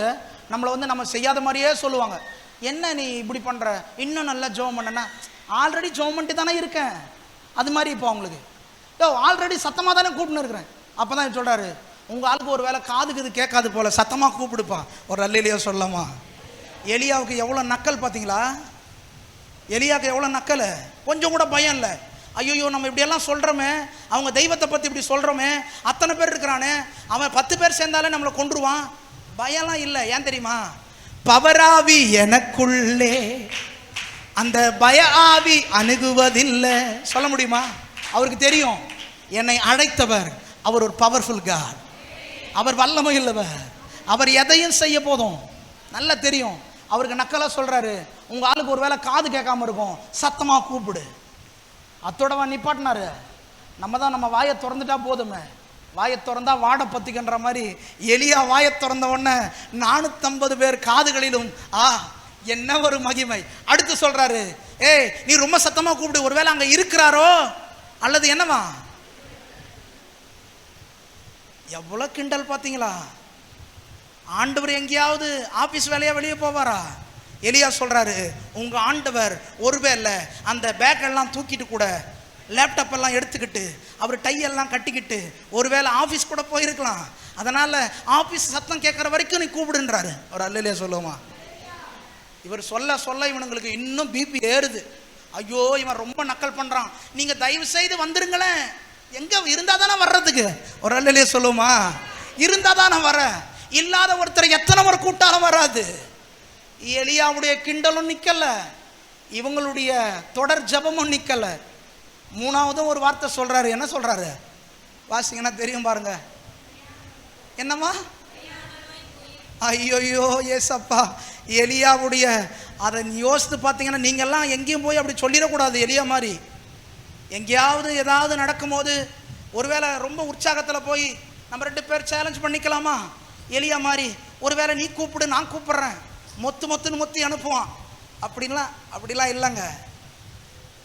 நம்மளை வந்து நம்ம செய்யாத மாதிரியே சொல்லுவாங்க. என்ன நீ இப்படி பண்ணுற, இன்னும் நல்லா ஜோம் பண்ணனா? ஆல்ரெடி ஜோம் பண்ணிட்டு தானே இருக்கேன். அது மாதிரி இப்போ அவங்களுக்கு ஆல்ரெடி சத்தமாக தானே கூப்பிட்டுன்னு இருக்கிறேன். அப்போ தான் சொல்கிறாரு, உங்கள் ஆளுக்கு ஒரு வேளை காதுக்கு இது கேட்காது போல் சத்தமாக கூப்பிடுப்பா. ஒரு அல்லேலூயா சொல்லலாமா? எலியாவுக்கு எவ்வளோ நக்கல் பார்த்தீங்களா? எலியாவுக்கு எவ்வளோ நக்கல். கொஞ்சம் கூட பயம் இல்லை. ஐயோ நம்ம இப்படியெல்லாம் சொல்கிறோமே, அவங்க தெய்வத்தை பற்றி இப்படி சொல்கிறோமே, அத்தனை பேர் இருக்கிறானே, அவன் 10 பேர் சேர்ந்தாலே நம்மளை கொன்றுவான். பயம்லாம் இல்லை. ஏன் தெரியுமா? பவராவி எனக்குள்ளே, அந்த பய ஆவி அணுகுவதில்லை. சொல்ல முடியுமா? அவருக்கு தெரியும் என்னை அழைத்தவர் அவர் ஒரு பவர்ஃபுல் காட், அவர் வல்லமை இல்லவர், அவர் எதையும் செய்ய போதும். நல்லா தெரியும். அவருக்கு நக்கலாக சொல்கிறாரு, உங்கள் ஆளுக்கு ஒரு வேளை காது கேட்காம இருக்கும், சத்தமாக கூப்பிடு. அத்தோடவா நிப்பாட்டினாரு. நம்ம வாயை திறந்துட்டா போதுமே. வாயை திறந்தா வாடை பத்திக்கின்ற மாதிரி எலியா வாயை திறந்த உடனே 450 பேர் காதுகளிலும் என்ன ஒரு மகிமை. அடுத்து சொல்றாரு, நீ ரொம்ப சத்தமா கூப்பிடு. ஒருவேளை அங்க இருக்கிறாரோ அல்லது என்னவா? எவ்வளவு கிண்டல் பார்த்தீங்களா? ஆண்டவர் எங்கேயாவது ஆபீஸ் வேலையா வெளியே போவாரா? எலியா சொல்றாரு, உங்க ஆண்டவர் ஒருவேளை அந்த பேக் எல்லாம் தூக்கிட்டு கூட, லேப்டாப் எல்லாம் எடுத்துக்கிட்டு, அவர் டையெல்லாம் கட்டிக்கிட்டு ஒருவேளை ஆஃபீஸ் கூட போயிருக்கலாம். அதனால ஆஃபீஸ் சத்தம் கேட்குற வரைக்கும் நீ கூப்பிடுன்றாரு. ஒரு அல்லேலூயா சொல்லுவோமா? இவர் சொல்ல சொல்ல இவனுங்களுக்கு இன்னும் பிபி ஏறுது. ஐயோ இவன் ரொம்ப நக்கல் பண்றான், நீங்க தயவு செய்து வந்துருங்களேன். எங்க இருந்தா தானே வர்றதுக்கு? ஒரு அல்லேலூயா சொல்லுவோமா? இருந்தா தானே வர. இல்லாத ஒருத்தர் எத்தனை முறை கூட்டாலும் வராது. எலியாவுடைய கிண்டலும் நிக்கல, இவங்களுடைய தொடர் ஜபமும் நிக்கல. மூணாவதும் ஒரு வார்த்தை சொல்றாரு. என்ன சொல்றாரு? வாசிங்கன்னா தெரியும் பாருங்க. என்னம்மா? ஐயோயோ ஏசப்பா, எலியாவுடைய அதை யோசித்து பார்த்தீங்கன்னா நீங்கள்லாம் எங்கேயும் போய் அப்படி சொல்லிடக்கூடாது. எலியா மாதிரி எங்கேயாவது ஏதாவது நடக்கும்போது ஒருவேளை ரொம்ப உற்சாகத்தில் போய் நம்ம 2 பேர் சேலஞ்ச் பண்ணிக்கலாமா? எலியா மாதிரி ஒருவேளை நீ கூப்பிடு நான் கூப்பிட்றேன், மொத்துன்னு மொத்தி அனுப்புவான். அப்படிலாம் இல்லைங்க.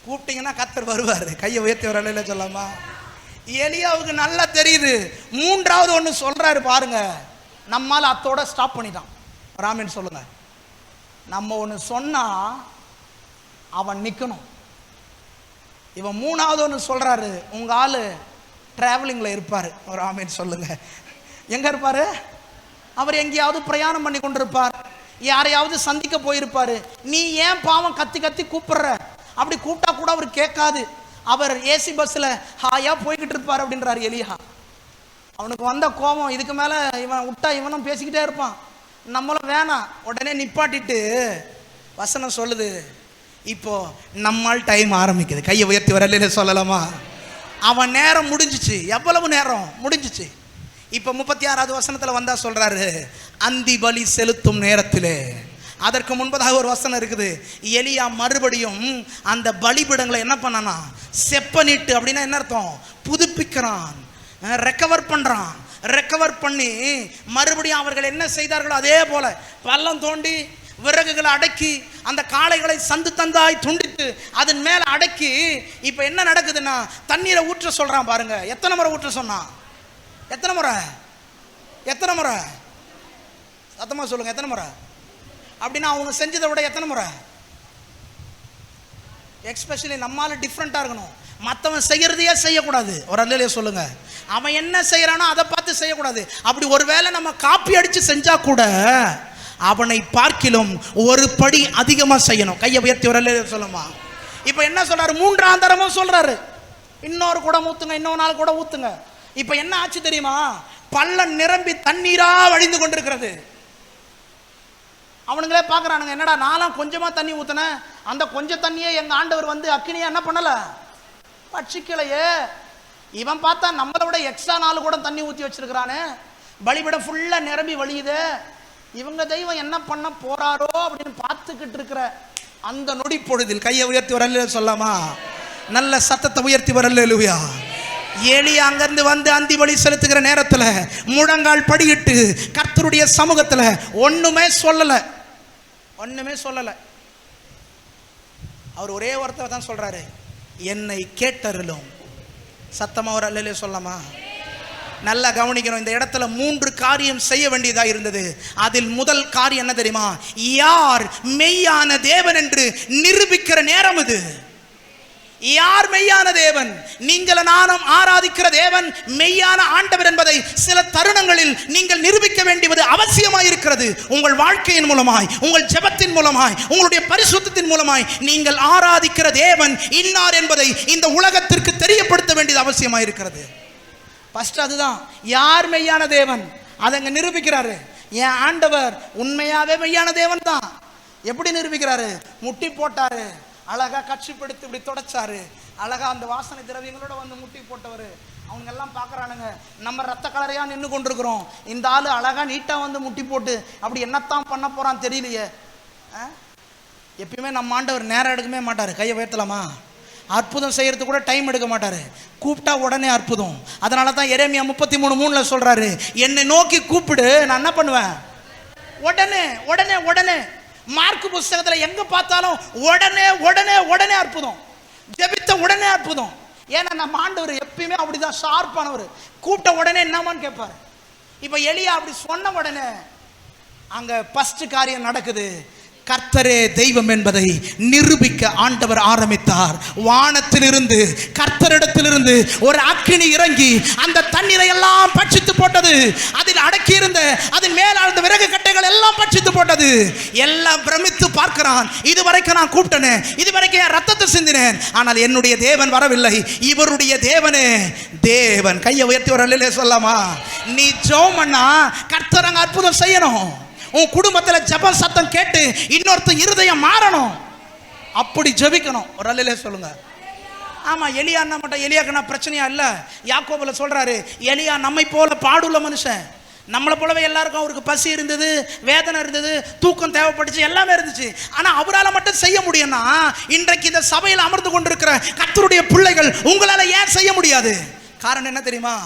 கூப்பிட்டீங்கன்னா கர்த்தர் வருவார். கையை உயர்த்தி வரல சொல்லாமா? எலியாவுக்கு நல்லா தெரியுது. மூன்றாவது ஒன்று சொல்றாரு பாருங்க. நம்மால் அத்தோட ஸ்டாப் பண்ணிட்டான். ராமன் சொல்லுங்க. நம்ம ஒன்று சொன்னா அவன் நிற்கணும். இவன் மூணாவது ஒன்று சொல்றாரு, உங்க ஆளு டிராவலிங்ல இருப்பாரு. ராமன் சொல்லுங்க. எங்க இருப்பாரு? அவர் எங்கேயாவது பிரயாணம் பண்ணி கொண்டிருப்பார், யாரையாவது சந்திக்க போயிருப்பாரு. நீ ஏன் பாவம் கத்தி கத்தி கூப்பிடுற? அப்படி கூப்பிட்டா கூட அவர் கேட்காது. அவர் ஏசி பஸ்ல ஹாயா போய்கிட்டு இருப்பார் அப்படின்றாரு எலியா. அவனுக்கு வந்த கோபம், இதுக்கு மேல இவன் விட்டா இவனும் பேசிக்கிட்டே இருப்பான், நம்மளும் வேணாம். உடனே நிப்பாட்டிட்டு வசனம் சொல்லுது, இப்போ நம்மால் டைம் ஆரம்பிக்குது. கையை உயர்த்தி வரல சொல்லலாமா? அவன் நேரம் முடிஞ்சிச்சு. எவ்வளவு நேரம் முடிஞ்சிச்சு? இப்போ 36வது வசனத்தில் வந்தா சொல்றாரு, அந்தி பலி செலுத்தும் நேரத்திலே. அதற்கு முன்பதாக ஒரு வசனம் இருக்குது. எலியா மறுபடியும் அந்த பலிபீடங்களை என்ன பண்ணானா? செப்பனிட்டு. அப்படின்னா என்ன அர்த்தம்? புதுப்பிக்கிறான், ரெக்கவர் பண்றான், ரெக்கவர் பண்ணி மறுபடியும் அவர்கள் என்ன செய்தார்களோ அதே போல பள்ளம் தோண்டி விறகுகளை அடக்கி அந்த காளைகளை சந்து தந்தாய் துண்டித்து அதன் மேல அடக்கி இப்ப என்ன நடக்குதுன்னா தண்ணீரை ஊற்ற சொல்றான் பாருங்க. எத்தனை முறை ஊற்ற சொன்னான்? எத்தனை முறை? சத்தமா சொல்லுங்க, எத்தனை முறை? அப்படின்னா அவங்க செஞ்சதை விட எத்தனை முறை? எக்ஸ்பெஷலி நம்மால டிஃப்ரெண்டா இருக்கணும். மற்றவன் செய்யறதையே செய்யக்கூடாது. ஒரு அல்லையே சொல்லுங்க. அவன் என்ன செய்யறானோ அதை பார்த்து செய்யக்கூடாது. அப்படி ஒருவேளை நம்ம காப்பி அடிச்சு செஞ்சா கூட அவனை பார்க்கிலும் ஒரு படி அதிகமா செய்யணும். கையை உயர்த்தி ஒரு அல்லையே சொல்லுமா. இப்ப என்ன சொல்றாரு? மூன்றாம் தரமும் சொல்றாரு, இன்னொரு கூட ஊத்துங்க, இன்னொரு நாள் கூட ஊத்துங்க. இப்ப என்ன ஆச்சு தெரியுமா? பள்ளம் நிரம்பி தண்ணீரா வழிந்து கொண்டிருக்கிறது. அவனுங்களே பார்க்குறானுங்க, என்னடா நான்லாம் கொஞ்சமாக தண்ணி ஊற்றினேன், அந்த கொஞ்சம் தண்ணியே எங்கள் ஆண்டவர் வந்து அக்கினியை என்ன பண்ணலை, பட்சிக்கலையே. இவன் பார்த்தா நம்மளை விட எக்ஸ்ட்ரா 4 கூட தண்ணி ஊற்றி வச்சிருக்கிறானே, பலிபீடம் ஃபுல்லாக நிரம்பி வழியுது, இவங்க தெய்வம் என்ன பண்ண போறாரோ அப்படின்னு பார்த்துக்கிட்டு இருக்கிற அந்த நொடி பொழுதில் கையை உயர்த்தி வரல சொல்லாமா, நல்ல சத்தத்தை உயர்த்தி வரல்லேலூயா. ஏலியா அங்கிருந்து வந்து அந்தி பலி செலுத்துகிற நேரத்தில் முழங்கால் படியிட்டு கர்த்தருடைய சமூகத்தில் ஒண்ணுமே சொல்லல. அவர் ஒரே வார்த்தை தான் சொல்றாரு, என்னை கேட்டருளும். சத்தமா ஒரு அல்லேலூயா சொல்லாமா. நல்லா கவனிக்கணும். இந்த இடத்துல 3 காரியம் செய்ய வேண்டியதா இருந்தது. அதில் முதல் காரியம் என்ன தெரியுமா? யார் மெய்யான தேவன் என்று நிரூபிக்கிற நேரம் இது. யார் மெய்யான தேவன்? நீங்கள் நானும் ஆராதிக்கிற தேவன் மெய்யான ஆண்டவர் என்பதை சில தருணங்களில் நீங்கள் நிரூபிக்க வேண்டியது அவசியமாயிருக்கிறது. உங்கள் வாழ்க்கையின் மூலமாய், உங்கள் ஜெபத்தின் மூலமாய், உங்களுடைய பரிசுத்தத்தின் மூலமாய் நீங்கள் ஆராதிக்கிற தேவன் இன்னார் என்பதை இந்த உலகத்திற்கு தெரியப்படுத்த வேண்டியது அவசியமாயிருக்கிறது. ஃபர்ஸ்ட் அதுதான், யார் மெய்யான தேவன் அதை நிரூபிக்கிறாரு. என் ஆண்டவர் உண்மையாவே மெய்யான தேவன் தான். எப்படி நிரூபிக்கிறாரு? முட்டி போட்டாரு, அழகா கட்சிப்படுத்தி இப்படி தொடச்சாரு, அழகா அந்த வாசனை திரவியங்களோட வந்து முட்டி போட்டவர். அவங்க எல்லாம் பார்க்குறானுங்க, நம்ம ரத்த கலரையா நின்று கொண்டிருக்கிறோம், இந்த ஆளு அழகா நீட்டா வந்து முட்டி போட்டு அப்படி என்னத்தான் பண்ண போறான் தெரியலையே. எப்பயுமே நம்ம ஆண்டவர் நேரம் எடுக்கவே மாட்டாரு. கையை உயர்த்தலாமா? அற்புதம் செய்யறதுக்கு கூட டைம் எடுக்க மாட்டாரு, கூப்பிட்டா உடனே அற்புதம். அதனால தான் எரேமியா 33:3 சொல்றாரு, என்னை நோக்கி கூப்பிடு, நான் என்ன பண்ணுவேன், உடனே உடனே உடனே. மார்க் புஸ்தகத்துல எங்க பார்த்தாலும் உடனே உடனே உடனே அற்புதம், ஜெபித்த உடனே அற்புதம். ஏன்னா நம்ம ஆண்டவர் எப்பயுமே அப்படிதான், ஷார்ப்பானவர். கூப்பிட்ட உடனே என்னமான்னு கேட்பாரு. இப்ப எலியா அப்படி சொன்ன உடனே அங்க ஃபர்ஸ்ட் காரியம் நடக்குது. கர்த்தரே தெய்வம் என்பதை நிரூபிக்க ஆண்டவர் ஆரம்பித்தார். வானத்திலிருந்து கர்த்தரிடத்திலிருந்து ஒரு அக்கினி இறங்கி அந்த தண்ணீரை எல்லாம் பட்சித்து போட்டது. அதில் அடக்கி இருந்த அதன் மேல் அந்த விறகு கட்டைகள் எல்லாம் பட்சித்து போட்டது. எல்லாம் பிரமித்து பார்க்கிறான். இதுவரைக்கும் நான் கூப்பிட்டேன், இதுவரைக்கும் என் ரத்தத்தை சிந்தினேன், ஆனால் என்னுடைய தேவன் வரவில்லை. இவருடைய தேவனே தேவன். கையை உயர்த்தி வரல சொல்லாமா. நீ ஜெபம் பண்ணா கர்த்தர் அங்க அற்புதம் செய்யணும். உன் குடும்பத்தில் ஜெப சத்தம் கேட்டு இன்னொருத்தர் இருதயம் மாறணும். அப்படி ஜெபிக்கணும். ஒரு அல்லேலூயா சொல்லுங்க. ஆமா, எலியா என்ன மட்டும் எலியாக்கு நான் பிரச்சனையா இல்ல. யாக்கோபுல சொல்றாரு, எலியா நம்மை போல பாடுள்ள மனுஷன். நம்மளை போலவே எல்லாருக்கும் அவருக்கு பசி இருந்தது, வேதனை இருந்தது, தூக்கம் தேவைப்பட்டுச்சு, எல்லாமே இருந்துச்சு. ஆனா அவரால் மட்டும் செய்ய முடியும்னா இன்றைக்கு இந்த சபையில் அமர்ந்து கொண்டிருக்கிற கர்த்தருடைய பிள்ளைகள் உங்களால ஏன் செய்ய முடியாது? காரணம் என்ன தெரியுமா?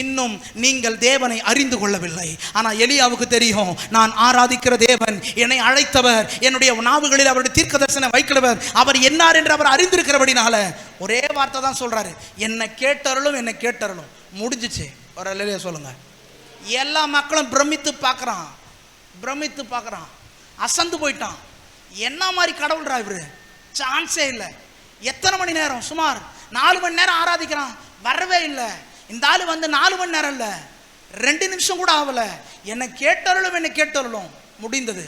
இன்னும் நீங்கள் தேவனை அறிந்து கொள்ளவில்லை. ஆனால் எலியாவுக்கு தெரியும், நான் ஆராதிக்கிற தேவன், என்னை அழைத்தவர், என்னுடைய நாவுகளில் அவருடைய தீர்க்க தரிசனம் வைக்கிறவர், அவர் என்னார் என்று அவர் அறிந்திருக்கிறபடினால ஒரே வார்த்தை தான் சொல்றாரு, என்னை கேட்டருளும், என்னை கேட்டருளும். முடிஞ்சிச்சு. ஒரு அல்லேலூயா சொல்லுங்க. எல்லா மக்களும் பிரமித்து பார்க்குறான், அசந்து போயிட்டான். என்ன மாதிரி கடவுள்ரா இவரு, சான்ஸே இல்லை. எத்தனை மணி நேரம்? சுமார் 4 மணி நேரம் ஆராதிக்கிறான், வரவே இல்லை. இந்த ஆளு வந்து 4 மணி நேரம் இல்ல, 2 நிமிஷம் கூட ஆகல. என்னை கேட்டருளும். முடிந்தது.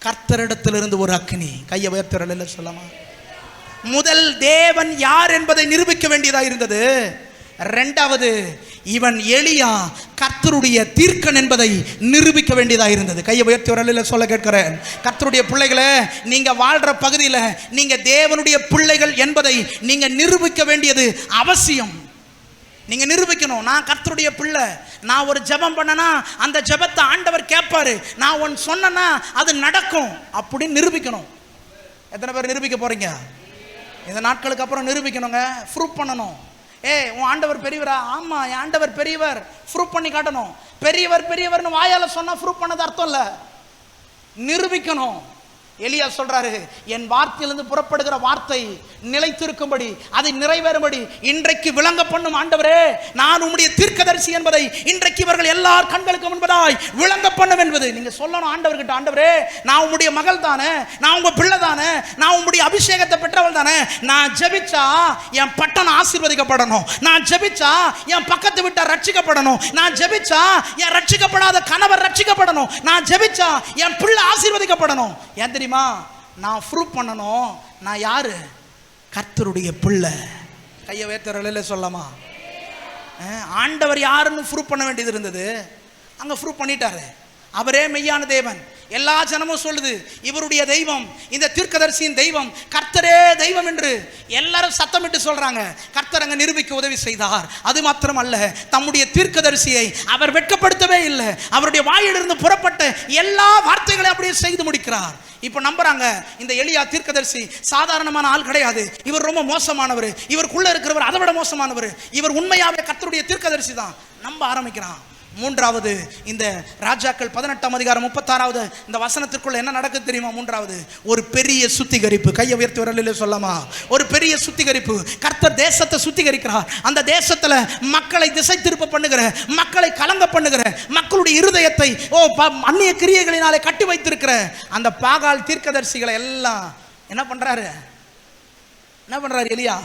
கர்த்தரிடத்திலிருந்து ஒரு அக்கினி. கையை உயர்த்தல சொல்லாமா. முதல் தேவன் யார் என்பதை நிரூபிக்க வேண்டியதா இருந்தது. 2வது, இவன் எலியா கர்த்தருடைய தீர்க்கன் என்பதை நிரூபிக்க வேண்டியதா இருந்தது. கையை உயர்த்தி வரல சொல்ல கேட்கிறேன். கர்த்தருடைய பிள்ளைகளே, நீங்க வாழ்ற பகுதியில் நீங்க தேவனுடைய பிள்ளைகள் என்பதை நீங்க நிரூபிக்க வேண்டியது அவசியம். நீங்க நிரூபிக்கணும், நான் கர்த்தருடைய பிள்ளை. நான் ஒரு ஜெபம் பண்ணனா அந்த ஜெபத்தை ஆண்டவர் கேட்பாரு, நான் ஒன்று சொன்னேன்னா அது நடக்கும், அப்படின்னு நிரூபிக்கணும். எத்தனை பேர் நிரூபிக்க போறீங்க? இந்த நாட்களுக்கு அப்புறம் நிரூபிக்கணுங்க, ப்ரூவ் பண்ணணும். உன் ஆண்டவர் பெரியவரா? ஆமா, என் ஆண்டவர் பெரியவர். ப்ரூவ் பண்ணி காட்டணும். பெரியவர் பெரியவர்னு வாயால சொன்னா ப்ரூவ் பண்ணது அர்த்தம் இல்ல, நிரூபிக்கணும். எலியா சொல்றாரு, என் வார்த்தையிலிருந்து புறப்படுகிற வார்த்தை நிலைத்திருக்கும்படி, அதை நிறைவேறும்படி இன்றைக்கு விளங்க பண்ணும் ஆண்டவரே, நான் உம்முடைய தீர்க்கதரிசி என்பதை இன்றைக்கு இவர்கள் எல்லார் கண்களுக்கு முன்பதாய் விளங்க பண்ணும் என்பது நீங்க சொல்லணும் ஆண்டவர்கிட்ட. ஆண்டவரே, நான் உம்முடைய மகள் தானே, நான் உங்க பிள்ளை தானே, நான் உம்முடைய அபிஷேகத்தை பெற்றவள் தானே. நான் ஜெபிச்சா என் பட்டணம் ஆசீர்வதிக்கப்படணும், நான் ஜெபிச்சா என் பக்கத்து வீட்டார் ரட்சிக்கப்படணும், நான் ஜெபிச்சா என் ரட்சிக்கப்படாத கணவர் ரட்சிக்கப்படணும், நான் ஜெபிச்சா என் பிள்ளை ஆசீர்வதிக்கப்படணும். ஏன் தெரியுமா? நான் ப்ரூவ் பண்ணணும் நான் யாரு, கர்த்தருடைய பிள்ளை. கையை வேத்தரல சொல்லமா? ஆண்டவர் யாருன்னு ப்ரூவ் பண்ண வேண்டியது இருந்தது, அங்க ப்ரூவ் பண்ணிட்டாரு. அவரே மெய்யான தேவன். எல்லா ஜனமும் சொல்லுது இவருடைய தெய்வம், இந்த தீர்க்கதரிசியின் தெய்வம், கர்த்தரே தெய்வம் என்று எல்லாரும் சத்தமிட்டு சொல்றாங்க. கர்த்தர் அங்க நிரூபிக்க உதவி செய்தார். அது மாத்திரம் அல்ல, தம்முடைய தீர்க்கதரிசியை அவர் வெட்கப்படுத்தவே இல்லை. அவருடைய வாயிலிருந்து புறப்பட்ட எல்லா வார்த்தைகளையும் அப்படியே செய்து முடிக்கிறார். இப்ப நம்புறாங்க, இந்த எலியா தீர்க்கதரிசி சாதாரணமான ஆள் கிடையாது, இவர் ரொம்ப மோசமானவர், இவருக்குள்ள இருக்கிறவர் அதை விட மோசமானவர், இவர் உண்மையாவே கர்த்தருடைய தீர்க்கதரிசி தான் நம்ப ஆரம்பிக்கிறான். மூன்றாவது, இந்த ராஜாக்கள் 18ஆம் அதிகாரம் 36வது இந்த வசனத்திற்குள்ள என்ன நடக்குது தெரியுமா? மூன்றாவது, ஒரு பெரிய சுத்திகரிப்பு. கையை உயர்த்தி வரல சொல்லமா? ஒரு பெரிய சுத்திகரிப்பு. கர்த்தர் தேசத்தை சுத்திகரிக்கிறார். அந்த தேசத்துல மக்களை திசை திருப்ப பண்ணுகிற, மக்களை கலங்க பண்ணுகிற, மக்களுடைய இருதயத்தை அந்நிய கிரியைகளினாலே கட்டி வைத்திருக்கிற அந்த பாகால் தீர்க்கதரிசிகளை எல்லாம் என்ன பண்றாரு? எலியா,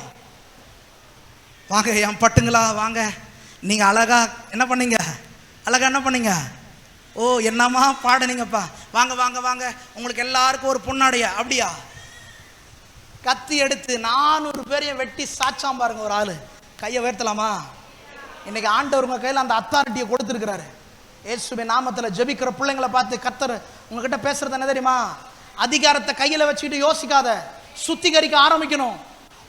வாங்க என் பட்டுங்களா, வாங்க, நீங்க அழகா என்ன பண்ணீங்க, அழகா என்ன பண்ணீங்க, என்னமா பாடுனீங்கப்பா, வாங்க வாங்க வாங்க, உங்களுக்கு எல்லாருக்கும் ஒரு பொன்னாடைய. அப்படியா? கத்தி எடுத்து 400 பேரையும் வெட்டி சாச்சாம் பாருங்க ஒரு ஆளு. கையை உயர்த்தலாமா? இன்னைக்கு ஆண்டவர் உங்க கையில் அந்த அத்தாரிட்டியை கொடுத்துருக்கிறாரு. இயேசுவின் நாமத்தில் ஜெபிக்கிற பிள்ளைங்களை பார்த்து கர்த்தர் உங்ககிட்ட பேசுறது என்ன தெரியுமா? அதிகாரத்தை கையில வச்சுக்கிட்டு யோசிக்காத, சுத்திகரிக்க ஆரம்பிக்கணும்.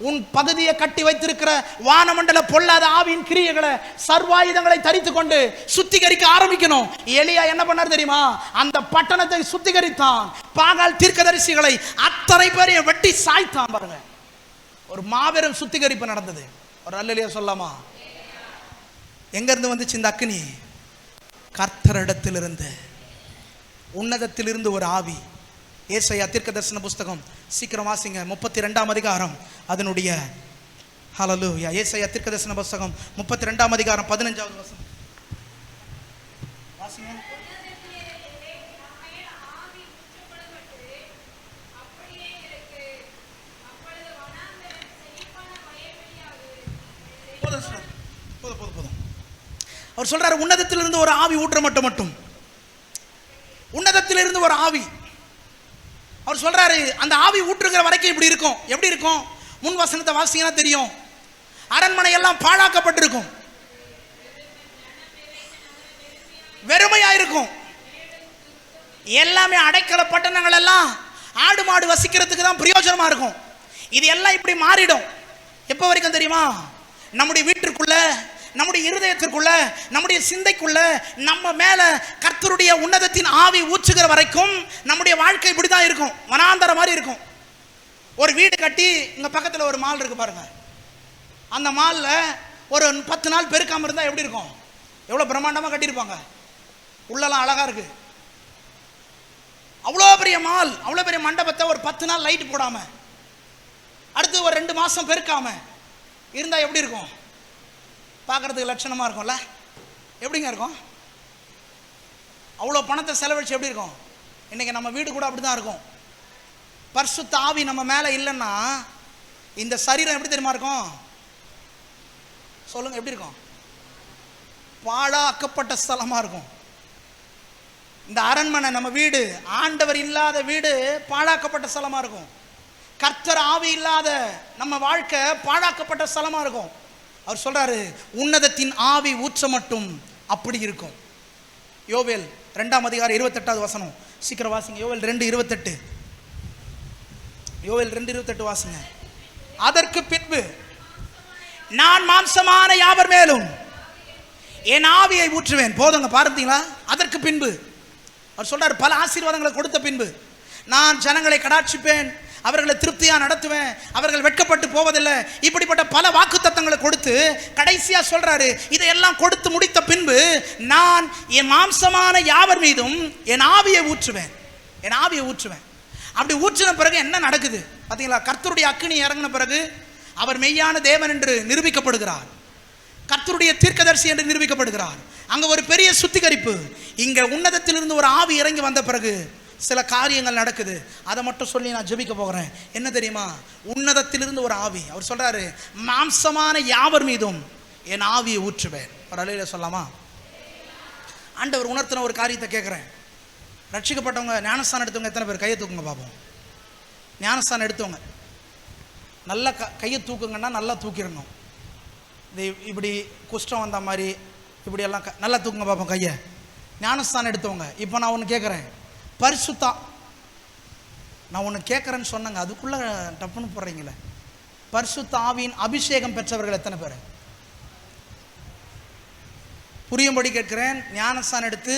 உன் பகுதியை கட்டி வைத்திருக்கிற வானமண்டல பொல்லாத ஆவியின் கிரியைகளை, சர்வாயுதங்களை தரித்து கொண்டு சுத்திகரிக்க ஆரம்பிக்கணும். எலியா என்ன பண்ணார் தெரியுமா? அந்த பட்டணத்தை சுத்திகரித்தான். பாகால் தீர்க்கதரிசிகளை அத்தனை பேரையும் வெட்டி சாய்த்தான் பாருங்க. ஒரு மாபெரும் சுத்திகரிப்பு நடந்தது. ஒரு அல்லேலூயா சொல்லாமா? எங்க இருந்து வந்துச்சு இந்த அக்கினி? கர்த்தரிடத்திலிருந்து, உன்னதத்திலிருந்து ஒரு ஆவி. ஏசாயா தீர்க்கதரிசன புஸ்தகம் சீக்கிரம் வாசிங்க, 32ஆம் அதிகாரம் அதனுடைய ஹல்லேலூயா. ஏசாயா தீர்க்கதரிசன புஸ்தகம் 32ஆம் அதிகாரம் 15வது வசனம் வாசிங்க. போதும். அவர் சொல்றாரு, உன்னதத்திலிருந்து ஒரு ஆவி ஊற்ற மட்டும், உன்னதத்திலிருந்து ஒரு ஆவி. அவர் சொல்றாரு, அந்த ஆவி ஊற்றுகிற வரைக்கும் இப்படி இருக்கும். எப்படி இருக்கும்? முன் வசனத்தை வாசிங்கன்னா தெரியும். அரண்மனை எல்லாம் பாழாக்கப்பட்டிருக்கும், வெறுமையா இருக்கும். எல்லாமே அடைக்கல பட்டணங்கள் எல்லாம் ஆடு மாடு வசிக்கிறதுக்கு தான் பிரயோஜனமா இருக்கும். இது எல்லாம் இப்படி மாறிடும். எப்ப வரைக்கும் தெரியுமா? நம்முடைய வீட்டிற்குள்ள, நம்முடைய இருதயத்திற்குள்ள, நம்முடைய சிந்தைக்குள்ள நம்ம மேல கர்த்தருடைய உன்னதத்தின் ஆவி ஊற்றுகிற வரைக்கும் நம்முடைய வாழ்க்கை இப்படிதான் இருக்கும். வனாந்தர மாதிரி இருக்கும். ஒரு வீடு கட்டி இங்க பக்கத்துல ஒரு மால் இருக்கு பாருங்க. அந்த மால்ல ஒரு 10 நாள் பெருக்காம இருந்தா எப்படி இருக்கும்? எவ்வளவு பிரம்மாண்டமா கட்டியிருப்பாங்க. உள்ளெல்லாம் அழகா இருக்கு. அவ்வளோ பெரிய மால், அவ்வளோ பெரிய மண்டபத்தை ஒரு 10 நாள் லைட் போடாம, அடுத்து ஒரு 2 மாசம் பெருக்காம இருந்தா எப்படி இருக்கும்? பார்க்கறதுக்கு லட்சணமா இருக்கும்ல? எப்படிங்க இருக்கும்? அவ்வளோ பணத்தை செலவழிச்சு எப்படி இருக்கும்? இன்னைக்கு நம்ம வீடு கூட அப்படிதான் இருக்கும். பரிசுத்த ஆவி நம்ம மேல இல்லைன்னா இந்த சரீரம் எப்படி தெரியுமா இருக்கும்? சொல்லுங்க, எப்படி இருக்கும்? பாழாக்கப்பட்ட ஸ்தலமா இருக்கும். இந்த அரண்மனை நம்ம வீடு, ஆண்டவர் இல்லாத வீடு பாழாக்கப்பட்ட ஸ்தலமா இருக்கும். கர்த்தர் ஆவி இல்லாத நம்ம வாழ்க்கை பாழாக்கப்பட்ட ஸ்தலமா இருக்கும். அவர் சொல்றாரு, உன்னதத்தின் ஆவி ஊற்ற மட்டும் அப்படி இருக்கும். யோவேல் 2ஆம் அதிகாரம் 28வது வசனம் சீக்கிரம் வாசிங்க. யோவேல் 2:28. யோவேல் 2:28 வாசிங்க. அதற்கு பின்பு நான் மாம்சமான யாவர் மேலும் என் ஆவியை ஊற்றுவேன். போதுங்க, பார்த்தீங்களா? அதற்கு பின்பு அவர் சொல்றாரு, பல ஆசீர்வாதங்களை கொடுத்த பின்பு நான் ஜனங்களை கடாட்சிப்பேன், அவர்களை திருப்தியா நடத்துவேன், அவர்கள் வெட்கப்பட்டு போவதில்லை, இப்படிப்பட்ட பல வாக்குத்தத்தங்களை கொடுத்து கடைசியா சொல்றாரு, இதையெல்லாம் கொடுத்து முடித்த பின்பு நான் என் மாம்சமான யாவர் மீதும் என் ஆவியை ஊற்றுவேன், என் ஆவியை ஊற்றுவேன். அப்படி ஊற்றின பிறகு என்ன நடக்குது பார்த்தீங்களா? கர்த்தருடைய அக்கினி இறங்கின பிறகு அவர் மெய்யான தேவன் என்று நிரூபிக்கப்படுகிறார், கர்த்தருடைய தீர்க்கதரிசி என்று நிரூபிக்கப்படுகிறார். அங்க ஒரு பெரிய சுத்திகரிப்பு. இங்க உன்னதத்திலிருந்து ஒரு ஆவி இறங்கி வந்த பிறகு சில காரியங்கள் நடக்குது. அதை மட்டும் சொல்லி நான் ஜெபிக்க போகிறேன். என்ன தெரியுமா? உன்னதத்திலிருந்து ஒரு ஆவி, அவர் சொல்றாரு, மாம்சமான யாவர் மீதும் என் ஆவியை ஊற்றுவேன். ஒரு அலையில சொல்லாமா? ஆண்டவர் உணர்த்தின ஒரு காரியத்தை கேட்குறேன். ரட்சிக்கப்பட்டவங்க, ஞானஸ்தானம் எடுத்தவங்க எத்தனை பேர்? கையை தூக்குங்க பார்ப்போம். ஞானஸ்தானம் எடுத்தவங்க நல்லா கையை தூக்குங்கன்னா நல்லா தூக்கிடணும். இது இப்படி குஷ்டம் வந்த மாதிரி இப்படியெல்லாம் நல்லா தூக்குங்க பார்ப்போம் கையை. ஞானஸ்தானம் எடுத்தவங்க. இப்போ நான் ஒன்று கேட்குறேன், பரிசுத்தா, நான் ஒன்று கேட்குறேன்னு சொன்னங்க, அதுக்குள்ளே டப்புன்னு போடுறீங்களே. பரிசுத்த ஆவியின் அபிஷேகம் பெற்றவர்கள் எத்தனை பேர்? புரியும்படி கேட்கிறேன். ஞானஸ்தானம் எடுத்து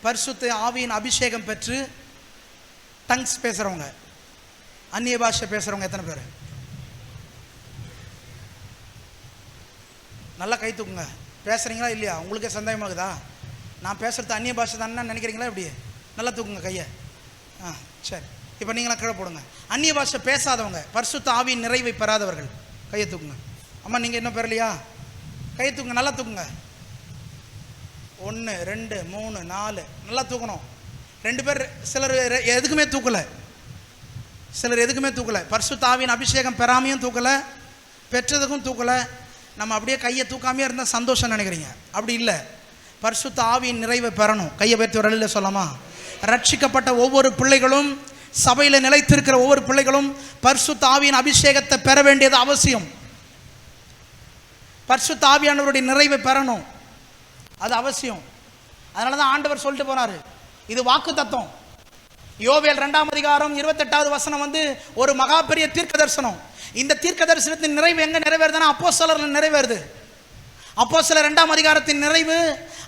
பரிசுத்த ஆவியின் அபிஷேகம் பெற்று டங்ஸ் பேசுகிறவங்க, அந்நிய பாஷை பேசுகிறவங்க எத்தனை பேர்? நல்லா கை தூக்குங்க. பேசுகிறீங்களா இல்லையா? உங்களுக்கே சந்தேகமாகுதா? நான் பேசுகிறது அந்நிய பாஷை தானே நினைக்கிறீங்களா? இப்படி நல்லா தூக்குங்க கையை. சரி, இப்போ நீங்களாம் கீழே போடுங்க. அந்நிய பாஷை பேசாதவங்க, பரிசுத்த ஆவியின் நிறைவை பெறாதவர்கள் கையை தூக்குங்க. அம்மா நீங்கள் இன்னும் பெறலையா? கையை தூக்குங்க, நல்லா தூக்குங்க. 1 2 3 4 நல்லா தூக்கணும். 2 பேர். சிலர் எதுக்குமே தூக்கலை, சிலர் எதுக்குமே தூக்கலை. பரிசுத்த ஆவியின் அபிஷேகம் பெறாமையும் தூக்கலை, பெற்றதுக்கும் தூக்கலை. நம்ம அப்படியே கையை தூக்காமையே இருந்தால் சந்தோஷம் நினைக்கிறீங்க. அப்படி இல்லை, பரிசுத்த ஆவியின் நிறைவை பெறணும். கையை பெற்று வரல சொல்லாமா? ரட்சிக்கப்பட்ட ஒவ்வொரு பிள்ளைகளும், சபையில் நிலைத்திருக்கிற ஒவ்வொரு பிள்ளைகளும் பரிசுத்த ஆவியின் அபிஷேகத்தை பெற வேண்டியது அவசியம். பரிசுத்த ஆவியானவருடைய நிறைவை பெறணும், அது அவசியம். அதனால தான் ஆண்டவர் சொல்லிட்டு போனாரு, இது வாக்கு தத்துவம். யோவேல் 2ஆம் அதிகாரம் 28வது வசனம் வந்து ஒரு மகா பெரிய தீர்க்க தரிசனம். இந்த தீர்க்க தரிசனத்தின் நிறைவு எங்க நிறைவேறுதுன்னா அப்போஸ்தலர்ல நிறைவேறுது. அப்போஸ்தலர் 2ஆம் அதிகாரத்தின் நிறைவு,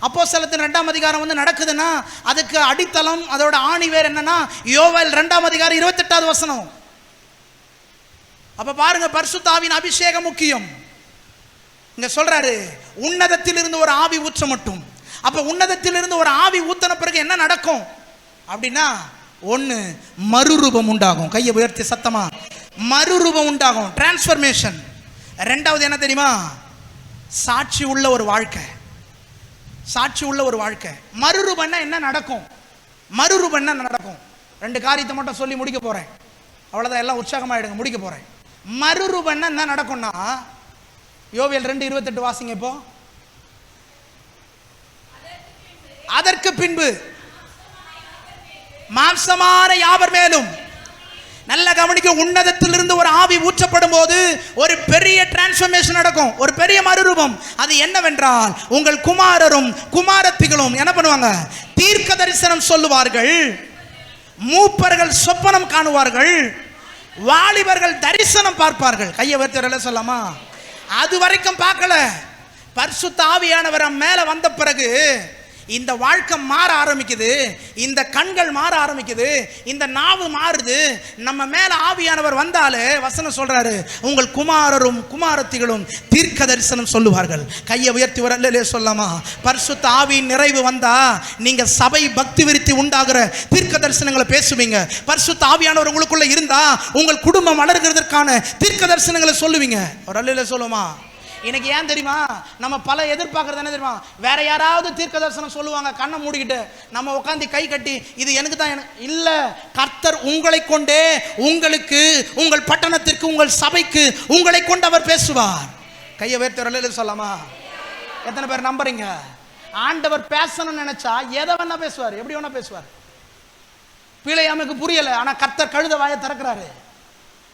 அப்போஸ்தலத்தின் 2ஆம் அதிகாரம் வந்து நடக்குதுன்னா அதுக்கு அடித்தளம், அதோட ஆணிவேர் என்னன்னா யோவேல் 2ஆம் அதிகாரம் 28வது வசனம். அப்ப பாருங்க, பரிசுத்த ஆவியின் அபிஷேகம் முக்கியம். இங்க சொல்றாரு, உன்னதத்தில் இருந்து ஒரு ஆவி ஊற்ற மட்டும். அப்ப உன்னதத்தில் இருந்து ஒரு ஆவி ஊத்தின பிறகு என்ன நடக்கும் அப்படின்னா, 1 மறுரூபம் உண்டாகும். கையை உயர்த்தி சத்தமா, மறுரூபம் உண்டாகும், டிரான்ஸ்ஃபர்மேஷன். 2வது என்ன தெரியுமா? சாட்சி உள்ள ஒரு வாழ்க்கை, சாட்சி உள்ள ஒரு வாழ்க்கை. மறுரூபம்னா என்ன நடக்கும்? மறுரூபம் என்ன நடக்கும்? 2 காரியத்தை மட்டும் சொல்லி முடிக்க போறேன். அவ்வளவுதான், எல்லாம் உற்சாகமாயிடுங்க, முடிக்க போறேன். மறுரூபம் என்ன நடக்கும்னா, யோவேல் 2:28 வாசிங்க. இப்போ அதற்கு பின்பு மாம்சமான யாவர் மேலும், நல்ல கவனிக்க, உன்னதத்திலிருந்து ஒரு ஆவி ஊற்றப்படும் போது ஒரு பெரிய டிரான்ஸ்ஃபர்மேஷன் நடக்கும், ஒரு பெரிய மறுரூபம். அது என்னவென்றால், உங்கள் குமாரரும் குமாரத்திகளும் என்ன பண்ணுவாங்க? தீர்க்க தரிசனம் சொல்லுவார்கள், மூப்பர்கள் சொப்பனம் காணுவார்கள், வாலிபர்கள் தரிசனம் பார்ப்பார்கள். கையை வைத்து சொல்லாமா? அது வரைக்கும் பார்க்கல. பரிசுத்த ஆவியானவர் மேல வந்த பிறகு இந்த வாழ்க்கை மாற ஆரம்பிக்குது, இந்த கண்கள் மாற ஆரம்பிக்குது, இந்த நாவு மாறுது. நம்ம மேல ஆவியானவர் வந்தாலே வசனம் சொல்றாரு, உங்கள் குமாரரும் குமாரத்திகளும் தீர்க்க தரிசனம் சொல்லுவார்கள். கையை உயர்த்தி வரலே சொல்லாமா? பரிசுத்த ஆவியின் நிறைவு வந்தா நீங்க சபை பக்தி விருத்தி உண்டாகிற தீர்க்க தரிசனங்களை பேசுவீங்க. பரிசுத்த ஆவியானவர் உங்களுக்குள்ள இருந்தா உங்கள் குடும்பம் வளர்கிறதற்கான தீர்க்க தரிசனங்களை சொல்லுவீங்க. ஒரு அல்ல சொல்லுமா? இன்னைக்கு ஏன் தெரியுமா நம்ம பல எதிர்பார்க்கறது என்ன தெரியுமா? வேற யாராவது தீர்க்க தரிசனம் சொல்லுவாங்க, கண்ணை மூடிக்கிட்டு நம்ம உட்காந்து கை கட்டி, இது எனக்கு தான். இல்ல, கர்த்தர் உங்களை கொண்டே உங்களுக்கு, உங்கள் பட்டணத்திற்கு, உங்கள் சபைக்கு உங்களை கொண்டு அவர் பேசுவார். கையை உயர்த்தி சொல்லாமா? எத்தனை பேர் நம்புறீங்க? ஆண்டவர் பேசணும்னு நினைச்சா எதை வேணா பேசுவார், எப்படி வேணா பேசுவார். பிழை நமக்கு புரியல, ஆனா கர்த்தர் கழுத வாயை திறக்கிறாரு.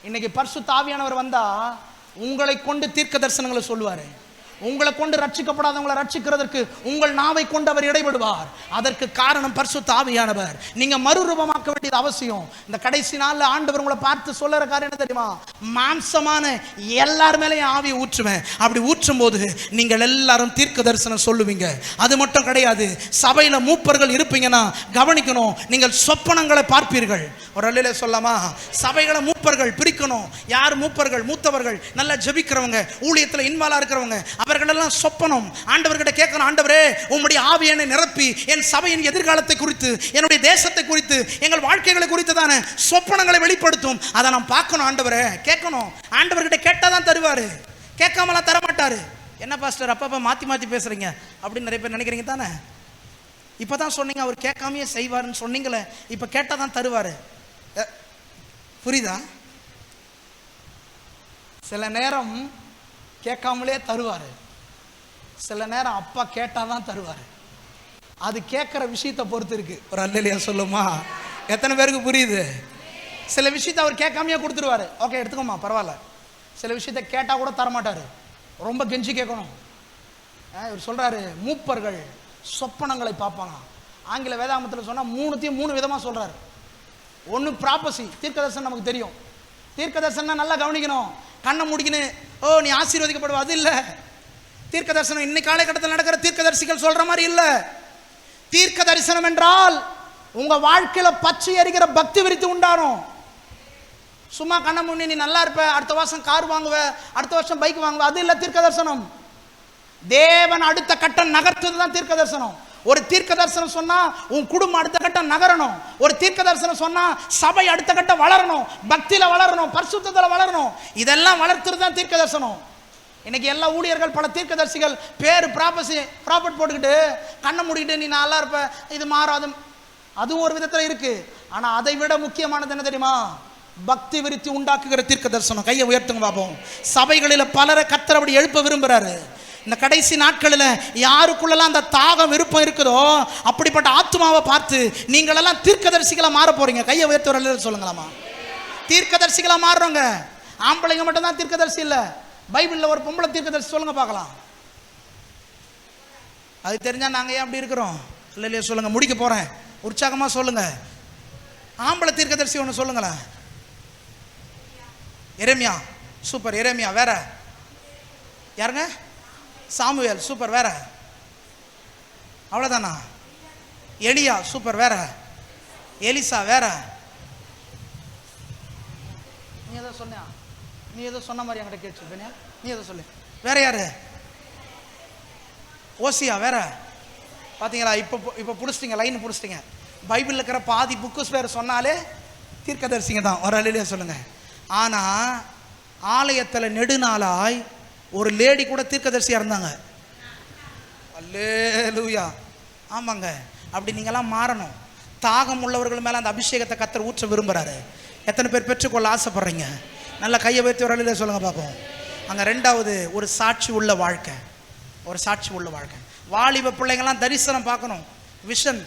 இன்னைக்கு பரிசுத்த ஆவியானவர் வந்தா உங்களை கொண்டு தீர்க்க தரிசனங்களை சொல்லுவாரு. உங்களை கொண்டு ரட்சிக்கப்படாதவங்களை ரட்சிக்கிறதற்கு உங்கள் நாவை கொண்டு அவர் இடைபடுவார். அதற்கு காரணம் பரிசுத்த ஆவியானவர். நீங்க மறுரூபமாக்க வேண்டியது அவசியம். இந்த கடைசி நாள்ல ஆண்டவர் உங்களை பார்த்து சொல்லுற காரியம் என்ன தெரியுமா? மாம்சமான எல்லார் மேலேயும் ஆவியை ஊற்றுவேன். அப்படி ஊற்றும் போது நீங்கள் எல்லாரும் தீர்க்க தரிசனம் சொல்லுவீங்க. அது மட்டும் கிடையாது, சபையில மூப்பர்கள் இருப்பீங்கன்னா கவனிக்கணும், நீங்கள் சொப்பனங்களை பார்ப்பீர்கள். ஒரு அல்லையில சொல்லாமா? சபைகளை மூப்பர்கள் பிரிக்கணும். யார் மூப்பர்கள்? மூத்தவர்கள், நல்லா ஜெபிக்கிறவங்க, ஊழியத்தில் இன்வாலா இருக்கிறவங்க. அவர்களெல்லாம் சொப்பனம் ஆண்டவர்கிட்ட கேட்கணும். ஆண்டவரே, உம்முடைய ஆவி என்னை நிரப்பி என் சபையின் எதிர்காலத்தை குறித்து, என்னுடைய தேசத்தை குறித்து, எங்கள் வாழ்க்கைகளை குறித்து தானே சொப்பனங்களை வெளிப்படுத்தும். அதை நான் பார்க்கணும். ஆண்டவரே கேட்கணும். ஆண்டவர்கிட்ட கேட்டால் தான் தருவார், கேட்காமலாம் தரமாட்டார். என்ன பாஸ்டர் அப்பப்போ மாற்றி மாற்றி பேசுகிறீங்க அப்படின்னு நிறைய பேர் நினைக்கிறீங்க தானே. இப்போ தான் சொன்னீங்க அவர் கேட்காமையே செய்வார்னு சொன்னீங்களே, இப்போ கேட்டால் தான் தருவார். புரியுதா? சில நேரம் கேட்காமலே தருவார், சில நேரம் அப்பா கேட்டால் தான் தருவார். அது கேட்குற விஷயத்தை பொறுத்து இருக்கு. ஒரு அல்லேலூயா சொல்லுமா? எத்தனை பேருக்கு புரியுது? சில விஷயத்தை அவர் கேட்காமையே கொடுத்துருவாரு. ஓகே எடுத்துக்கோமா பரவாயில்ல. சில விஷயத்தை கேட்டால் கூட தரமாட்டார், ரொம்ப கெஞ்சி கேட்கணும். இவர் சொல்கிறாரு மூப்பர்கள் சொப்பனங்களை பார்ப்பாங்க. ஆங்கில வேதாகமத்தில் சொன்னால் 3 விதமாக சொல்கிறார். ஒன்று ப்ராப்பசி, தீர்க்கதரிசனம். நமக்கு தெரியும் தீர்க்கதரிசனம் நல்லா கவனிக்கணும். கண்ணை முடிக்கணும், ஓ நீ ஆசீர்வதிக்கப்படுவ, அது இல்லை. தீர்க்க தரிசனம் இன்னைக்கு காலகட்டத்தில் நடக்கிற தீர்க்கதரிசிகள் சொல்ற மாதிரி இல்லை. தீர்க்க தரிசனம் என்றால் உங்க வாழ்க்கையில பச்சை எரிகிற பக்தி விருத்தி உண்டாகும். சும்மா கண்ண முன்னே நீ நல்லா இருப்ப, அடுத்த வருஷம் கார் வாங்குவ, அடுத்த வருஷம் பைக் வாங்குவ, அது இல்லை தீர்க்க தரிசனம். தேவன் அடுத்த கட்டம் நகர்த்துவது தான் தீர்க்க தரிசனம். ஒரு தீர்க்க தரிசனம் சொன்னா உன் குடும்பம் அடுத்த கட்டம் நகரணும். ஒரு தீர்க்க தரிசனம் சொன்னா சபை அடுத்த கட்டம் வளரணும், பக்தியில வளரணும், பரிசுத்தத்துல வளரணும். இதெல்லாம் வளர்த்துறது தான் தீர்க்க தரிசனம். இன்னைக்கு எல்லா ஊழியர்கள், பல தீர்க்கதரிசிகள் பேர் ப்ராப்பர்ட் போட்டுக்கிட்டு கண்ணை மூடிக்கிட்டு நீ நல்லா இருப்ப, இது மாறாது, அதுவும் ஒரு விதத்தில் இருக்கு. ஆனா அதை விட முக்கியமானது என்ன தெரியுமா? பக்தி விருத்தி உண்டாக்குகிற தீர்க்க தரிசனம். கையை உயர்த்துங்க பார்ப்போம். சபைகளில் பலரை கர்த்தர் அப்படி எழுப்ப விரும்புறாரு. இந்த கடைசி நாட்களில் யாருக்குள்ளெல்லாம் அந்த தாகம் விருப்பம் இருக்குதோ அப்படிப்பட்ட ஆத்மாவை பார்த்து நீங்களெல்லாம் தீர்க்கதரிசிகளாக மாற போறீங்க. கையை உயர்த்துற சொல்லுங்களாமா. தீர்க்கதரிசிகளாக மாறுறோங்க. ஆம்பளைங்க மட்டும் தான் தீர்க்கதரிசி இல்லை. பைபிளில் ஒரு பொம்பளை தீர்க்கதரிசி சொல்லுங்க பார்க்கலாம். அது தெரிஞ்சால் நாங்கள் ஏன் அப்படி இருக்கிறோம்? இல்லையா சொல்லுங்க. முடிக்க போகிறேன், உற்சாகமாக சொல்லுங்க. ஆம்பளை தீர்க்கதரிசி ஒன்று சொல்லுங்களேன். எரேமியா, சூப்பர். எரேமியா வேற யாருங்க? Samuel, super. வேற அவ்வளோதானா? எலியா, சூப்பர். வேற எலிசா. வேற நீ ஏதோ சொன்னியா? நீ ஏதோ சொன்ன மாதிரி என்கிட்ட கேட்டு நீ ஏதோ சொல்லு. வேற யாரு? ஓசியா. வேற பார்த்தீங்களா? இப்போ பிடிச்சிட்டிங்க, லைன் பிடிச்சிட்டிங்க. பைபிளில் இருக்கிற பாதி புக்கு பேர் சொன்னாலே தீர்க்கதரிசிங்க தான். ஒரு அலையிலே சொல்லுங்க. ஆனால் ஆலயத்தில் நெடுநாளாய் ஒரு லேடி கூட தீர்க்கதரிசியாக இருந்தாங்க. அல்லேலூயா. ஆமாங்க. அப்படி நீங்களாம் மாறணும். தாகம் உள்ளவர்கள் மேலே அந்த அபிஷேகத்தை கர்த்தர் ஊற்ற விரும்புகிறாரு. எத்தனை பேர் பெற்றுக்கொள்ள ஆசைப்படுறீங்க? நல்ல கையை வைத்து ஒரு அலையிலே சொல்லுங்க பார்ப்போம். அங்கே ரெண்டாவது ஒரு சாட்சி உள்ள வாழ்க்கை. ஒரு சாட்சி உள்ள வாழ்க்கை. வாலிப பிள்ளைங்கள்லாம் தரிசனம் பார்க்கணும், விஷன்.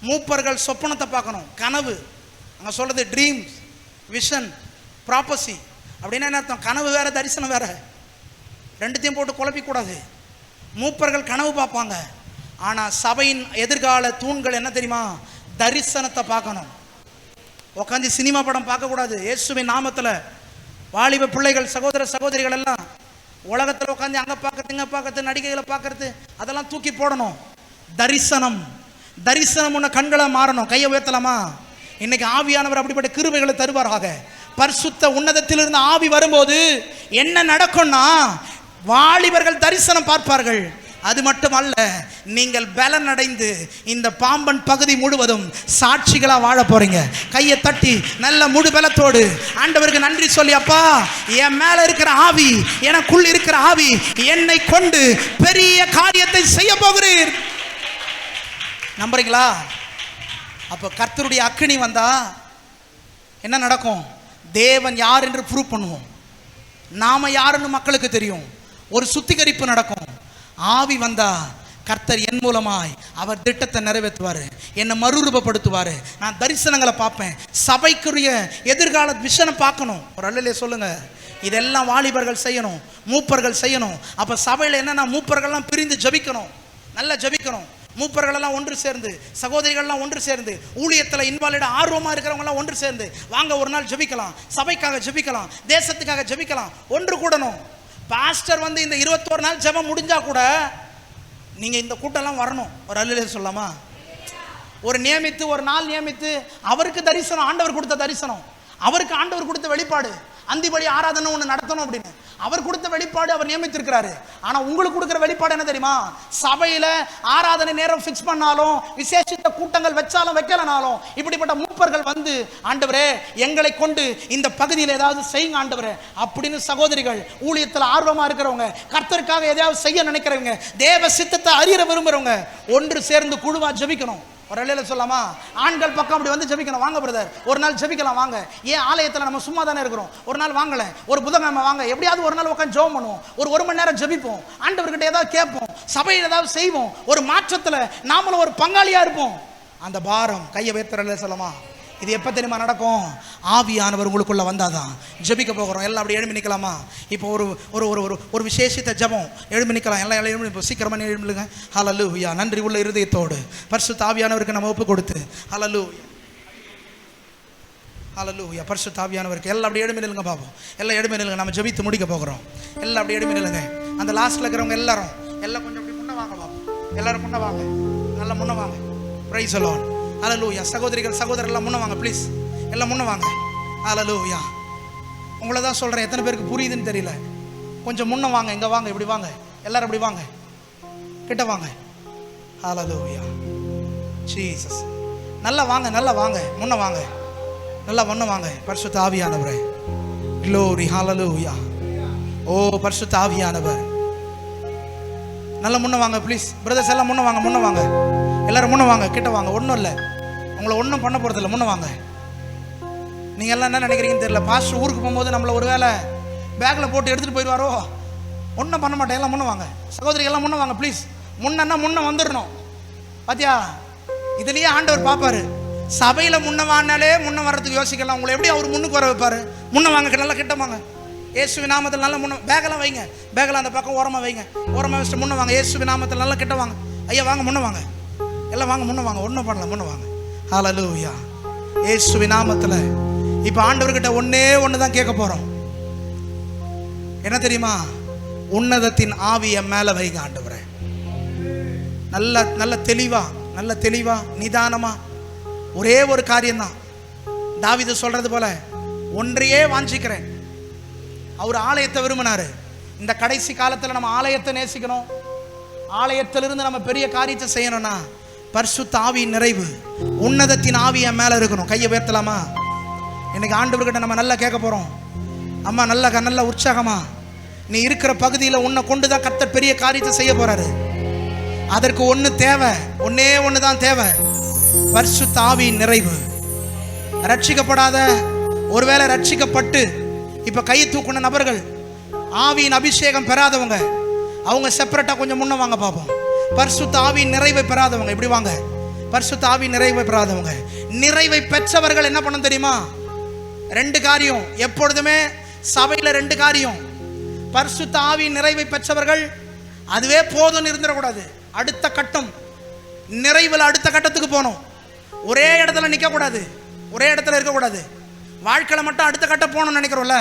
மூப்பர்கள் சொப்பனத்தை பார்க்கணும், கனவு. அங்கே சொல்கிறது ட்ரீம்ஸ், விஷன், ப்ராப்பசி. அப்படின்னா என்ன அர்த்தம்? கனவு வேற, தரிசனம் வேற. ரெண்டுத்தையும் போட்டு குழப்பிக்கூடாது. மூப்பர்கள் கனவு பார்ப்பாங்க. ஆனால் சபையின் எதிர்கால தூண்கள் என்ன தெரியுமா? தரிசனத்தை பார்க்கணும். உட்காந்து சினிமா படம் பார்க்கக்கூடாது. இயேசுவின் நாமத்தில் வாலிப பிள்ளைகள், சகோதர சகோதரிகள் எல்லாம் உலகத்தில் உட்காந்து அங்கே பார்க்கறது, இங்கே பார்க்கறது, நடிகைகளை பார்க்கறது, அதெல்லாம் தூக்கி போடணும். தரிசனம், தரிசனம் உன்ன கண்களை மாறணும். கையை உயர்த்தலாமா? இன்னைக்கு ஆவியானவர் அப்படிப்பட்ட கிருபைகளை தருவாராக. பரிசுத்த உன்னதத்திலிருந்து ஆவி வரும்போது என்ன நடக்கும்னா, வாலிபர்கள் தரிசனம் பார்ப்பார்கள். அது மட்டும் அல்ல, நீங்கள் பலன் அடைந்து இந்த பாம்பன் பகுதி முழுவதும் சாட்சிகளா வாழ போறீங்க. கையை தட்டி நல்ல முழு பலத்தோடு ஆண்டவருக்கு நன்றி சொல்லி, அப்பா என் மேல இருக்கிற ஆவி, எனக்குள் இருக்கிற ஆவி என்னை கொண்டு பெரிய காரியத்தை செய்ய போகிறீர். நம்புறீங்களா? அப்போ கர்த்தருடைய அக்கினி வந்தா என்ன நடக்கும்? தேவன் யார் என்று ப்ரூவ் பண்ணுவோம். நாம யாருன்னு மக்களுக்கு தெரியும். ஒரு சுத்திகரிப்பு நடக்கும். ஆவி வந்தா கர்த்தர் என் மூலமாய் அவர் திட்டத்தை நிறைவேற்றுவார், என்னை மறுரூபப்படுத்துவார். நான் தரிசனங்களை பார்ப்பேன். சபைக்குரிய எதிர்கால விஷனை பார்க்கணும். ஒரு அல்லையே சொல்லுங்க. இதெல்லாம் வாலிபர்கள் செய்யணும், மூப்பர்கள் செய்யணும். அப்போ சபையில் என்னன்னா, மூப்பர்கள்லாம் பிரிந்து ஜபிக்கணும், நல்லா ஜபிக்கணும். மூப்பர்களெல்லாம் ஒன்று சேர்ந்து, சகோதரிகள்லாம் ஒன்று சேர்ந்து, ஊழியத்தில் இன்வால்வ்டு ஆர்வமாக இருக்கிறவங்கலாம் ஒன்று சேர்ந்து, வாங்க ஒரு நாள் ஜபிக்கலாம், சபைக்காக ஜபிக்கலாம், தேசத்துக்காக ஜபிக்கலாம், ஒன்று கூடணும். பாஸ்டர் வந்து இந்த 21 நாள் ஜெபம் முடிஞ்சா கூட நீங்க இந்த கூட்டம்லாம் வரணும். ஒரு அல்லேலூயா சொல்லாமா? ஒரு நியமித்து, ஒரு நாள் நியமித்து, அவருக்கு தரிசனம், ஆண்டவர் கொடுத்த தரிசனம், அவருக்கு ஆண்டவர் கொடுத்த வெளிப்பாடு அந்திபலி ஆராதனை ஒன்று நடத்தணும் அப்படின்னு அவர் கொடுத்த வெளிப்பாடு அவர் நியமித்திருக்கிறாரு. ஆனா உங்களுக்கு கொடுக்கிற வெளிப்பாடு என்ன தெரியுமா? சபையில ஆராதனை நேரம் ஃபிக்ஸ் பண்ணாலும், விசேஷித்த கூட்டங்கள் வச்சாலும் வைக்கலனாலும், இப்படிப்பட்ட மூப்பர்கள் வந்து ஆண்டவரே எங்களை கொண்டு இந்த பகுதியில் ஏதாவது செய்யுங்க ஆண்டவரே அப்படின்னு சகோதரிகள், ஊழியத்தில் ஆர்வமா இருக்கிறவங்க, கர்த்தருக்காக எதையாவது செய்ய நினைக்கிறவங்க, தேவ சித்தத்தை அறிய விரும்புறவங்க ஒன்று சேர்ந்து குழுவா ஜெபிக்கணும். ஒரு வேளையில சொல்லாமா, ஆண்கள் பக்கம் அப்படி வந்து ஜெபிக்கணும். வாங்க பிரதர், ஒரு நாள் ஜெபிக்கலாம் வாங்க. ஏன் ஆலயத்தில் நம்ம சும்மா தானே இருக்கிறோம், ஒரு நாள் வாங்கல, ஒரு புதன்கிழமை வாங்க, எப்படியாவது ஒரு நாள் உட்காந்து ஜெபம் பண்ணுவோம், ஒரு மணி நேரம் ஜெபிப்போம், ஆண்டவர்கிட்ட ஏதாவது கேட்போம், சபையில் ஏதாவது செய்வோம், ஒரு மாற்றத்தில் நாமளும் ஒரு பங்காளியா இருப்போம். அந்த பாரம் கையை வைத்திரல சொல்லமா. இது எப்போ தெரியுமா நடக்கும்? ஆவியானவர் உங்களுக்குள்ள வந்தாதான். ஜெபிக்க போகிறோம், எல்லாம் அப்படி எழுப்பி நிற்கலாமா? இப்போ ஒரு ஒரு ஒரு ஒரு விசேஷித்த ஜெபம் எழுப்பி நிற்கலாம். எல்லாம் எழுப்பி இப்போ சீக்கிரமாக எழுப்பிடுங்க. ஹல்லேலூயா. நன்றி உள்ள இருதயத்தோடு பரிசுத்த ஆவியானவருக்கு நம்ம ஒப்பு கொடுத்து ஹல்லேலூயா ஹல்லேலூயா பரிசுத்த ஆவியானவருக்கு எல்லாம் அப்படி எழுப்பி நில்லுங்க பாப்போம். எல்லாம் எழுப்பி நில்லுங்க. நம்ம ஜெபித்து முடிக்க போகிறோம். எல்லாம் அப்படி எழுப்பி நில்லுங்க. அந்த லாஸ்ட்டில் இருக்கிறவங்க எல்லாரும் எல்லாம் கொஞ்சம் அப்படி முன்ன வாங்க பாப்போம். எல்லாரும் முன்ன வாங்க, நல்லா முன்ன வாங்க. Praise the Lord. ஹல்லேலூயா. சகோதரிகள் சகோதரர்லாம் முன்ன வாங்க ப்ளீஸ். எல்லாம் முன்ன வாங்க. ஹல்லேலூயா. உங்களை தான் சொல்கிறேன், எத்தனை பேருக்கு புரியுதுன்னு தெரியல. கொஞ்சம் முன்ன வாங்க, இங்கே வாங்க, இப்படி வாங்க, எல்லாரும் இப்படி வாங்க, கிட்ட வாங்க. ஹல்லேலூயா ஜீசஸ். நல்லா வாங்க, நல்லா வாங்க, முன்ன வாங்க, நல்லா முன்ன வாங்க. பரிசுத்த ஆவியானவரே, க்ளோரி. ஹல்லேலூயா. ஓ பரிசுத்த ஆவியானவர், நல்லா முன்ன வாங்க ப்ளீஸ். பிரதர்ஸ் எல்லாம் முன்ன வாங்க, முன்ன வாங்க, எல்லாரும் முன்ன வாங்க, கிட்ட வாங்க. ஒன்றும் இல்லை, உங்களை ஒன்றும் பண்ண போகிறதில்ல. முன்ன வாங்க. நீங்கள் எல்லாம் என்ன நினைக்கிறீங்கன்னு தெரியல. பாஸ்டர் ஊருக்கு போகும்போது நம்மளை ஒரு வேளை பேக்கில் போட்டு எடுத்துகிட்டு போயிடுவாரோ, ஒன்றும் பண்ண மாட்டேன். எல்லாம் முன்ன வாங்க. சகோதரி எல்லாம் முன்ன வாங்க ப்ளீஸ். முன்னா முன்ன வந்துடணும். பாத்தியா, இதுலேயே ஆண்டவர் பார்ப்பாரு. சபையில் முன்ன வாங்கினாலே முன்ன வர்றதுக்கு யோசிக்கலாம். உங்களை எப்படி அவர் முன்னுக்கு வர வைப்பார்? முன்ன வாங்க, நல்லா கிட்ட வாங்க. இயேசுவின் நாமத்தில் நல்லா முன்ன. பேக்கெல்லாம் வைங்க, பேக்கெல்லாம் அந்த பக்கம் ஓரமாக வைங்க, ஓரமாக வச்சுட்டு முன்ன வாங்க. இயேசுவின் நாமத்தில் நல்லா கிட்ட வாங்க. ஐயா வாங்க, முன்ன வாங்க, எல்லாம் வாங்க, முன்ன வாங்க. ஒன்றும் பண்ணலாம், முன்ன வாங்க. ஹல்லேலூயா. இயேசுவின் நாமத்தில் இப்போ ஆண்டவர்கிட்ட ஒன்னே ஒன்று தான் கேட்க போகிறோம். என்ன தெரியுமா? உன்னதத்தின் ஆவியை மேலே வைங்க ஆண்டவரே. நல்ல நல்ல தெளிவா நிதானமா ஒரே ஒரு காரியம்தான். தாவீது சொல்றது போல ஒன்றையே வாஞ்சிக்கிறேன். அவர் ஆலயத்தை விரும்பினாரு. இந்த கடைசி காலத்தில் நம்ம ஆலயத்தை நேசிக்கணும். ஆலயத்திலிருந்து நம்ம பெரிய காரியத்தை செய்யணும்னா பரிசுத்த ஆவியின் நிறைவு, உன்னதத்தின் ஆவியை மேலே இருக்கணும். கையை உயர்த்தலாமா? இன்னைக்கு ஆண்டவர்கிட்ட நம்ம நல்லா கேட்க போகிறோம். அம்மா நல்ல உற்சாகமா, நீ இருக்கிற பகுதியில் உன்னை கொண்டு தான் கர்த்தர் பெரிய காரியத்தை செய்ய போறாரு. அதற்கு ஒன்று தேவை, ஒன்னே ஒன்று தான் தேவை, பரிசுத்த ஆவியின் நிறைவு. ரட்சிக்கப்படாத, ஒருவேளை ரட்சிக்கப்பட்டு இப்போ கையை தூக்குன நபர்கள், ஆவியின் அபிஷேகம் பெறாதவங்க, அவங்க செப்பரேட்டாக கொஞ்சம் முன்ன வாங்க பார்ப்போம். பரிசுத்த ஆவியின் நிறைவை பெறாதவங்க இப்படி வாங்க. பரிசுத்த ஆவியின் நிறைவை பெறாதவங்க. நிறைவை பெற்றவர்கள் என்ன பண்ணணும் தெரியுமா? 2 காரியம். எப்பொழுதுமே சபையில் 2 காரியம். பரிசுத்த ஆவியின் நிறைவை பெற்றவர்கள் அதுவே போதும்னு இருந்துடக்கூடாது. அடுத்த கட்டம், நிறைவில் அடுத்த கட்டத்துக்கு போகணும். ஒரே இடத்துல நிற்கக்கூடாது, ஒரே இடத்துல இருக்கக்கூடாது. வாழ்க்கையில் மட்டும் அடுத்த கட்டம் போகணும்னு நினைக்கிறோம்ல,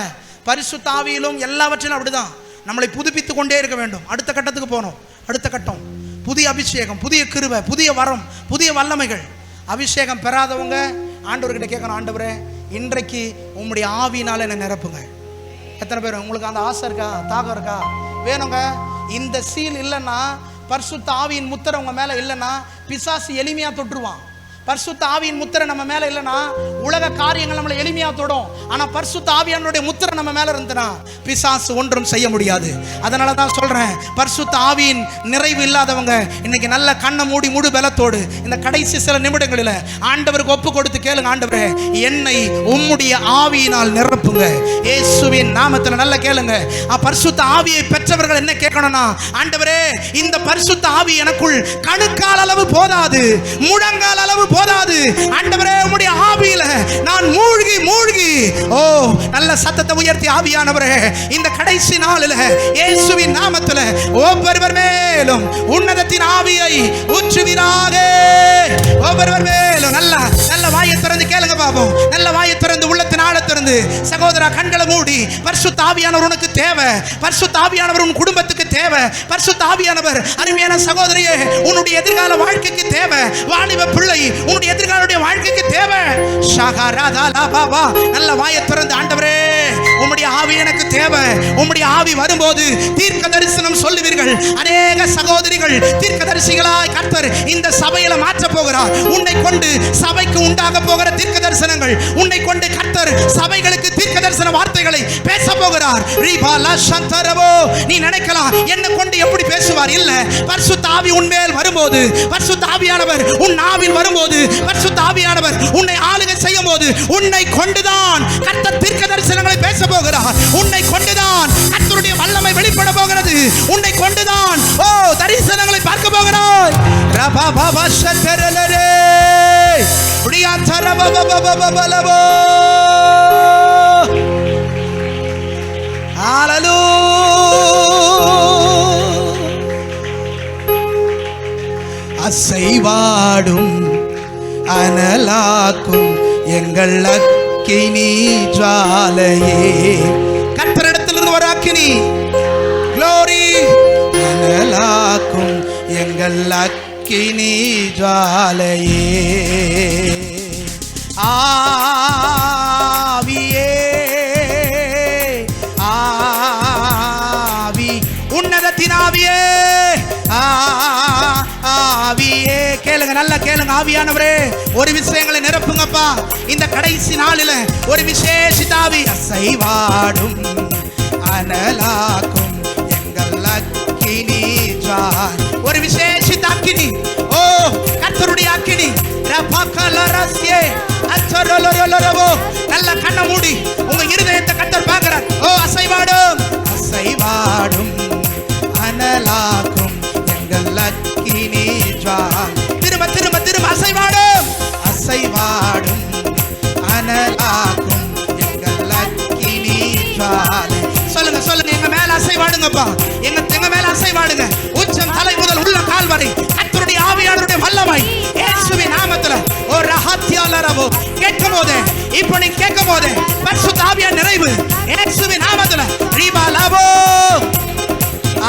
பரிசுத்த ஆவியிலும் எல்லாவற்றிலும் அப்படிதான். நம்மளை புதுப்பித்து கொண்டே இருக்க வேண்டும். அடுத்த கட்டத்துக்கு போகணும். அடுத்த கட்டம், புதிய அபிஷேகம், புதிய கிருபை, புதிய வரம், புதிய வல்லமைகள். அபிஷேகம் பெறாதவங்க ஆண்டவர்கிட்ட கேட்கணும், ஆண்டவரே இன்றைக்கு உம்முடைய ஆவியினால என்ன நிரப்புங்க. எத்தனை பேர் உங்களுக்கு அந்த ஆசை இருக்கா, தாகம் இருக்கா? வேணுங்க. இந்த சீல் இல்லைன்னா, பரிசுத்த ஆவியின் முத்திரை உங்க மேல இல்லைன்னா பிசாசு எளிமையா தொட்டுருவான். பரிசுத்த ஆவியின் முத்திரை நம்ம மேல இல்லைன்னா உலக காரியங்கள் நம்மளை எளிமையா தொடும். ஆனா பரிசுத்த ஆவியானுடைய முத்திரை நம்ம மேல இருந்துனா பிசாசு ஒன்றும் செய்ய முடியாது. அதனால தான் சொல்றேன், பரிசுத்த ஆவியின் நிறைவு இல்லாதவங்க இன்னைக்கு நல்ல கண்ணை மூடி முழு பலத்தோடு இந்த கடைசி சில நிமிடங்களில் ஆண்டவருக்கு ஒப்பு கொடுத்து கேளுங்க, ஆண்டவரே என்னை உம்முடைய ஆவியினால் நிரப்புங்க இயேசுவின் நாமத்தில். நல்ல கேளுங்க. பரிசுத்த ஆவியை பெற்றவர்கள் என்ன கேட்கணும்னா, ஆண்டவரே இந்த பரிசுத்த ஆவி எனக்குள் கணுக்கால் அளவு போதாது, முழங்கால் அளவு போதாது. ஆண்டவரே உம்முடைய ஆவியில நான் மூழ்கி மூழ்கி, ஓ நல்ல சத்தத்தை உயர்த்தி ஆவியானவரே இந்த கடைசி நாளில் இயேசுவின் நாமத்தில் ஒவ்வொருவர் மேலும் உன்னதத்தின் ஆவியை ஊற்றுவீராக. ஒவ்வொருவர் மேலும் நல்ல நல்ல வாயை திறந்து கேளுங்க பாப்போம். நல்ல வாயை திறந்து உள்ளத்தின் ஆழத்தில் திறந்து சகோதரா கண்களை மூடி, பரிசுத்த ஆவியானவர் உனக்கு தேவை, பரிசுத்த ஆவியானவர் உன் குடும்பத்துக்கு தேவை, பரிசுத்த ஆவியானவர் அருமையான சகோதரியே உன்னுடைய எதிர்கால வாழ்க்கைக்கு தேவை, வாலிப பிள்ளை உன்னுடைய எதிர்கால வாழ்க்கைக்கு தேவை. நல்ல வாயை திறந்து ஆண்டவரே உம்முடைய ஆவி எனக்கு தேவை, உம்முடைய ஆவி வரும்போது தீர்க்க தரிசனம் சொல்லுவீர்கள். அநேக சகோதரிகள் தீர்க்கதரிசிகளாய் கர்த்தர் இந்த சபையில மாற்ற போகிறார். உன்னை கொண்டு சபைக்கு உண்டாக போகிற தீர்க்க தரிசனங்கள், உன்னை கொண்டு கர்த்தர் சபைகளுக்கு தீர்க்க தரிசன வார்த்தைகளை பேச போகிறார். நீ நினைக்கலாம் என்ன கொண்டு எப்படி பேசுவார்? இல்ல, பரிசுத்த ஆவி உன்மேல் வரும்போது, பரிசுத்த ஆவியானவர் உன் நாவில் வரும்போது, பரிசுத்த ஆவியானவர் உன்னை ஆளுகை செய்யும் போது உன்னை கொண்டுதான் கர்த்தர் தீர்க்க தரிசனங்களை பேச போகிறார். உன்னை கொண்டுதான் கர்த்தருடைய வல்லமை வெளிப்பட போகிறது. உன்னை கொண்டுதான் தரிசனங்களை பார்க்க போகிறாய். ரபா பாபா ஷதரலரே ரியா தரபா பாபா பாபா. அசைவாடும் அனலாக்கும் எங்கள் அக்கினி ஜுவாலையே, கர்த்தரிடத்திலிருந்து ஒரு அக்கினி, glory, அனலாக்கும் எங்கள் அக்கினி ஜுவாலையே. ஆவியே ஆவி, உன்னதத்தின் ஆவியே ஆவியே, கேளுங்க, நல்லா கேளுங்க. ஆவியானவரே ஒரு விஷயங்களை நிரப்புங்கப்பா. இந்த கடைசி நாளில ஒரு விசேஷித்த ஆவி, அசைவாடும் அனலாக்கும் எங்கள் அக்கினி ஜுவாலை, ஒரு விசேஷித்த அக்கினி. ஓ கர்த்தருடைய அக்கினி. நல்ல கண்ணை மூடி உங்க இருதயத்தை கர்த்தர் பார்க்கிறார். ஓ அசைவாடும் அசைவாடும் அனலாக்கும் எங்கள் அக்கினி ஜுவாலை, திரும்ப திரும்ப திரும்ப அசைவாடும் அசைவாடும் அனலாக்கும் எங்கள் அக்கினி ஜுவாலை. சொல்லுங்க சொல்லுங்க, எங்க மேல அசைவாடுங்கப்பா, எங்க மேல அசைவாடுங்க. உச்சம் தலை முதல் உள்ள கால் வரை கர்த்தருடைய ஆவியானவருடைய வல்லமை இயேசுவின் நாமத்துல ஒரு ரஹத்யாலரவோ கேட்கும் போதே, இப்போ நீ கேட்கும் போதே பரிசுத்த ஆவியான் நிறைவு இயேசுவின் நாமத்துல ரீபாலவோ.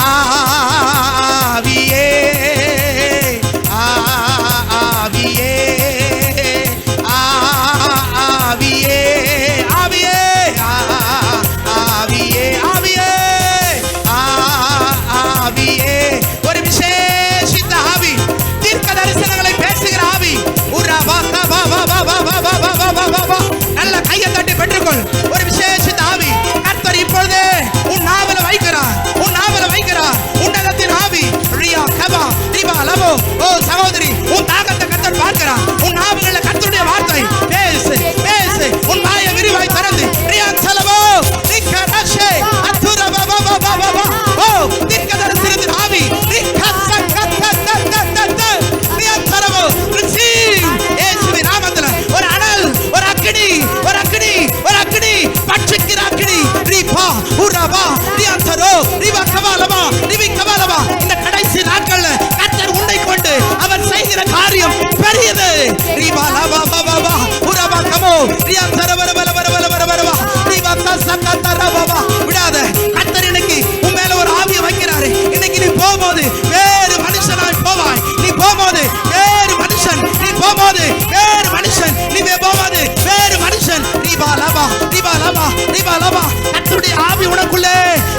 ஆவியே ஆவியே ஆவியே ஆவியே ஆவியே ஆவியே ஆவியே, ஒரு விசேஷித்த ஆவி, தீர்க்க தரிசனங்களை பேசுகிற ஆவி. நல்ல கையை தட்டி பெற்றுக்கொள். ஒரு விசேஷித்த ஆவி கர்த்தர் இப்பொழுதே உன் நாவல வைக்கிறார், உன் நாவல வைக்கிறார். உன்னதத்தின் ஆவி ரியா கபா ரிபா லபோ. ஓ சகோதரி, உன் தாகத்தை கர்த்தர் பார்க்கிறார். உன் நாவுகள்ல கர்த்தருடைய வார்த்தை பேசு பேசு. உன் வாயை விரிவாய் திறந்து ரியா சலபோ நிக்கரஷே அத்துர பாபா பாபா பாபா. ஓ தீர்க்க தரிசனத்தின் ஆவி ரியா சலபோ ரிசீவ் இயேசுவின் நாமத்துல ஒரு அனல், ஒரு அக்கினி, ஒரு அக்கினி, ஒரு அக்கினி, பட்சிக்கிற அக்கினி. ரிபா உரபா ரியாந்தரோ ரிபா கபாலபா ரிபி கபாலபா. இந்த கடைசி நாட்கள்ல கர்த்தர் உன்னை கொண்டு அவர் செய்கிற காரியம் பெரியது. ரிபா லபா பாபா உரபா கமோ ரியாந்தர வர வர வர வர வர வர ரிபா தசகதர பாபா. விடாத, கர்த்தர் இன்னைக்கு உன் மேல ஒரு ஆவியை வைக்கிறாரு. இன்னைக்கு நீ போகும்போது வேறு மனுஷனாய் போவாய். நீ போகும்போது வேறு மனுஷன், நீ போகும்போது வேறு மனுஷன், நீ போகும்போது வேறு மனுஷன். ரிபா லபா ரிபா லபா ரிபா லபா. கர்த்தருடைய ஆவி உனக்குள்ளே,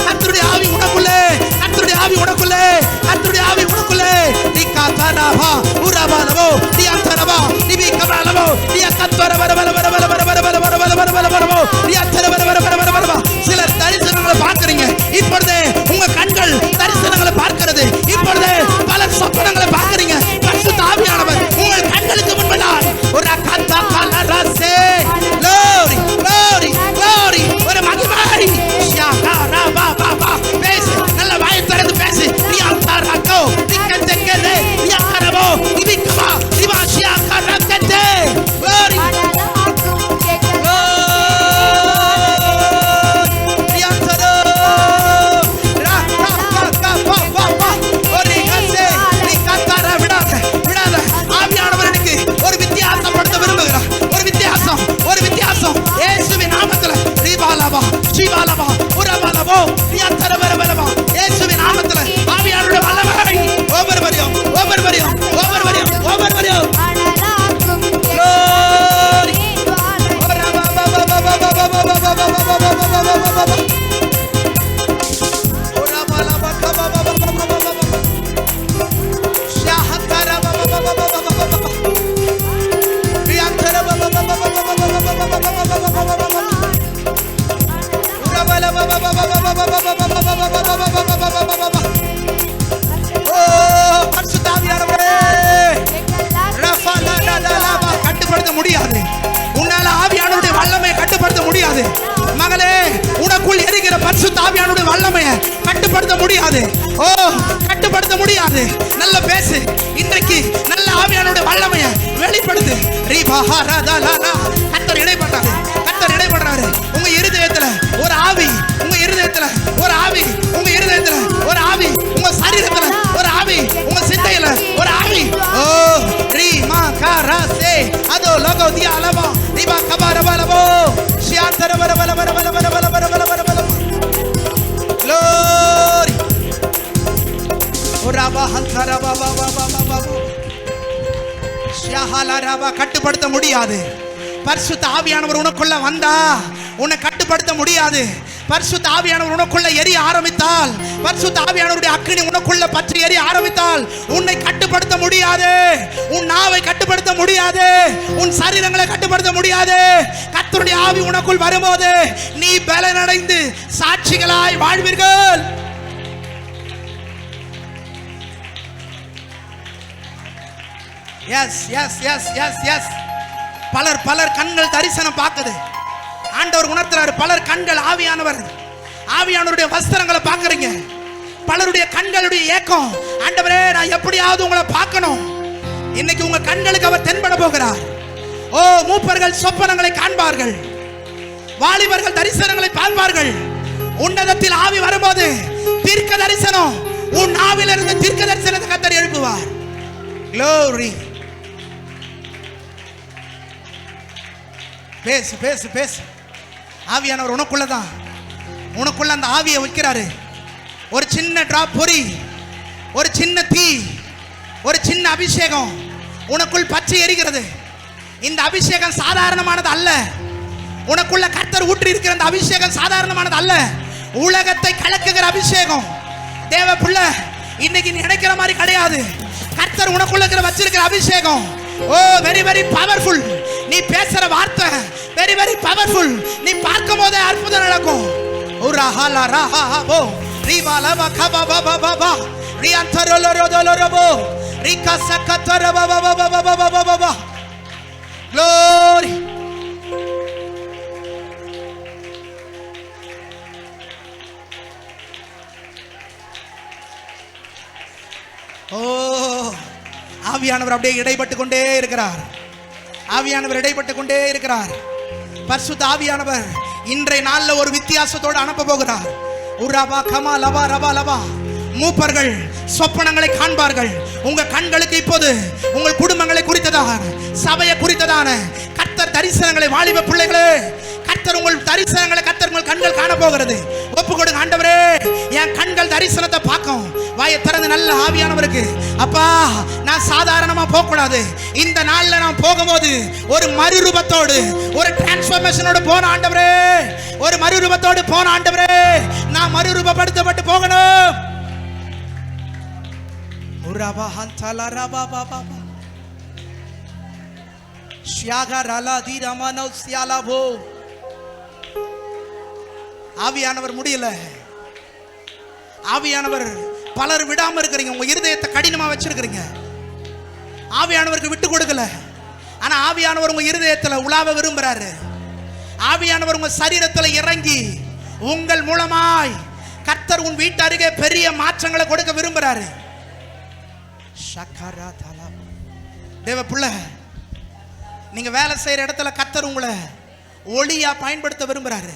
கர்த்தருடைய ஆவி உனக்குள்ளே, கர்த்தருடைய ஆவி உனக்குள்ளே, கர்த்தருடைய ஆவி உனக்குள்ளே. ரிகா தரபா உரபா லபோ ரியாந்தரபா ரிபி கபாலபோ ரியா கத்தர வர வர வர வர வர வர வர வர வர வர வர வர ரியா தர வர வர வர வர வர. சிலர் தரிசனங்களை பார்க்கறீங்க. இப்பொழுது உங்க கண்கள் தரிசனங்களை பார்க்கிறது. இப்பொழுது பலர் சொப்பனங்களை பார்க்கறீங்க. பரிசுத்த ஆவியானவர் உங்கள் கண்களுக்கு முன்னால் ஒரு கத்தா கலரசே glory glory glory, ஒரு மகிமை. ஷாகரா பா பா பா. பேசு, நல்ல வாயை திறந்து பேசு. ரியாந்தரகோ நிக்கதெக்கதே ரியாகரபோ நிபிகமா ரிவாஷியா கரகதே glory பரிசுத்த ஆவியானவரே கட்டுப்படுத்த முடியாது. உன்னால ஆவியானவருடைய வல்லமையை கட்டுப்படுத்த முடியாது. மகளே, உனக்குள் எரிகிற பரிசுத்த ஆவியானவருடைய வல்லமையை கட்டுப்படுத்த முடியாது. ஓ, கட்டுப்படுத்த முடியாது. நல்ல பேசு. இன்றைக்கு நல்ல ஆவியானவருடைய வல்லமையை வெளிப்படுத்து. கர்த்தர் இடைப்பட்டாரு. கர்த்தர் இடைப்படுறாரு. உங்க இருதயத்துல ஒரு ஆவி, உங்க இருதயத்துல ஒரு ஆவி, உங்க இருதயத்துல ஒரு ஆவி, உங்க சரீரத்துல ஒரு ஆவி, உங்க சிந்தையில ஒரு ஆவி. ஓ ரீமா காராசே அதோ லோகோ தியா அலவோ ரிபா கபாரபலவோ ஷியாந்தரபலபலபலபலபலபலபலபலபலபலபலபல glory ஒராபா ஹந்தரபபபபபப ஷஹலரப கட்டுப்படுத்த முடியாது. பரிசுத்த ஆவியானவர் உனக்குள்ள வந்தா உன்னை கட்டுப்படுத்த முடியாது. பரிசுத்த ஆவியானவர் உனக்குள்ள எரிய ஆரம்பித்தால், பரிசுத்த ஆவியானவருடைய அக்கினி உனக்குள்ள பற்றி எரிய ஆரம்பித்தால் உன்னை கட்டுப்படுத்த முடியாது. உன் நாவை கட்டுப்படுத்த முடியாது. உன் சரீரங்களை கட்டுப்படுத்த முடியாது. கர்த்தருடைய ஆவி உனக்குள் வரும்போது நீ பலனடைந்து சாட்சிகளாய் வாழ்வீர்கள். Yes yes yes yes yes பலர் கண்கள் தரிசனம் பார்க்குது. ஆண்டவர் உணர்த்துறாரு. பலர் கண்கள் ஆவியானவருடைய வஸ்திரங்களை பார்க்கறீங்க. பலருடைய கண்களுடைய ஏக்கம், ஆண்டவரே நான் எப்படியாவது உங்களை பார்க்கணும். இன்னைக்கு உங்க கண்களுக்கு அவர் தென்பட போகிறார். ஓ, மூப்பர்கள் சொப்பனங்களை காண்பார்கள். வாலிபர்கள் தரிசனங்களை பார்ப்பார்கள். உன்னதத்தில் ஆவி வரும்போது தீர்க்க தரிசனம், உன் ஆவிலிருந்து தீர்க்க தரிசனத்தை கர்த்தர் எழுப்புவார். Glory. பேசு பேசு பேசு. ஆவியானவர் உனக்குள்ளதான். உனக்குள்ள அந்த ஆவியை வைக்கிறாரு. ஒரு சின்ன டிராப் பொறி, ஒரு சின்ன தீ, ஒரு சின்ன அபிஷேகம் உனக்குள் பற்றி எரிகிறது. இந்த அபிஷேகம் சாதாரணமானது அல்ல. உனக்குள்ள கர்த்தர் ஊற்றி இருக்கிற அந்த அபிஷேகம் சாதாரணமானது அல்ல. உலகத்தை கலக்குகிற அபிஷேகம். தேவ பிள்ளை, இன்னைக்கு நீ நினைக்கிற மாதிரி கிடையாது. கர்த்தர் உனக்குள்ள வச்சிருக்கிற அபிஷேகம் ஓ வெரி வெரி பவர்ஃபுல். நீ பேசுற வார்த்தை வெரி வெரி பவர்ஃபுல். நீ பார்க்கும் போதே அற்புதம் நடக்கும். உரஹாலா ரஹாபோ ரிபாலபா கபாபாபாபா ரியாந்தரலரோதலரோபோ ரிகசகதரபாபாபாபாபாபாபா glory. ஓ, ஆவியானவர் அப்படியே இடைப்பட்டு கொண்டே இருக்கிறார். ஆவியானவர் இடைப்பட்டு கொண்டே இருக்கிறார். பரிசுத்த ஆவியானவர் இன்றைய நாள்ல ஒரு வித்தியாசத்தோடு அனுப்ப போகிறார். உரபா கமா லபா ரபா லபா. மூப்பர்கள் சொப்பனங்களை காண்பார்கள். உங்க கண்களுக்கு இப்போது உங்கள் குடும்பங்களை குறித்ததான, சபையை குறித்ததான கர்த்தர் தரிசனங்களை, வாலிப பிள்ளைகளே, கர்த்தர் உங்கள் தரிசனங்களை, கர்த்தர் உங்கள் கண்கள் காண போகிறது. ஒப்பு கொடுங்க. ஆண்டவரே, என் கண்கள் தரிசனத்தை பார்க்கும். வாயை திறந்து நல்ல ஆவியானவருக்கு, அப்பா நான் சாதாரணமா போக கூடாது. இந்த நாள்ல நான் போகும்போது ஒரு மறுரூபத்தோடு, ஒரு டிரான்ஸ்ஃபர்மேஷனோடு போன ஆண்டவரே, ஒரு மறுரூபத்தோடு போன ஆண்டவரே, நான் மறுரூபப்படுத்தப்பட்டு போகணும். உரபா ஹந்தலா ரபா பாபா ஷியாகரலா தீரமனோ சியாலபோ. ஆவியானவர் முடியல. ஆவியானவர் பலர் விடாம இருக்கிறீங்க. உங்க இருதயத்தை கடினமா வச்சிருக்கிறீங்க. ஆவியானவருக்கு விட்டு கொடுக்கல. ஆனா ஆவியானவர் உங்க இருதயத்துல உலாவ விரும்புறாரு. ஆவியானவர் உங்க சரீரத்துல இறங்கி உங்கள் மூலமாய் கர்த்தர் உன் வீட்டு அருகே பெரிய மாற்றங்களை கொடுக்க விரும்புறாரு. தேவ பிள்ளை, நீங்க வேலை செய்யற இடத்துல கர்த்தர் உங்களை ஒளியா பயன்படுத்த விரும்புறாரு.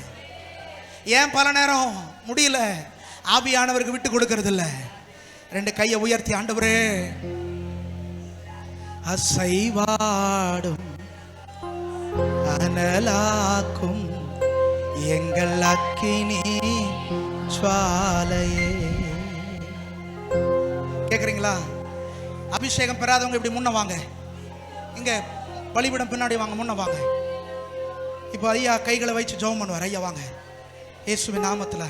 ஏன் பல நேரம் முடியல? ஆவியானவருக்கு விட்டு கொடுக்கிறது இல்ல. ரெண்டு கையை உயர்த்தி, ஆண்டவரே, அசைவாடும் அனலாக்கும் எங்கள் அக்கினி ஜுவாலையே. கேக்குறீங்களா? அபிஷேகம் பெறாதவங்க இப்படி முன்ன வாங்க. இங்க பலிபீடம் பின்னாடி வாங்க, முன்ன வாங்க. இப்போ ஐயா கைகளை வச்சு ஜெபம் பண்ணுவார். ஐயா வாங்க, இயேசுவின் நாமத்துல.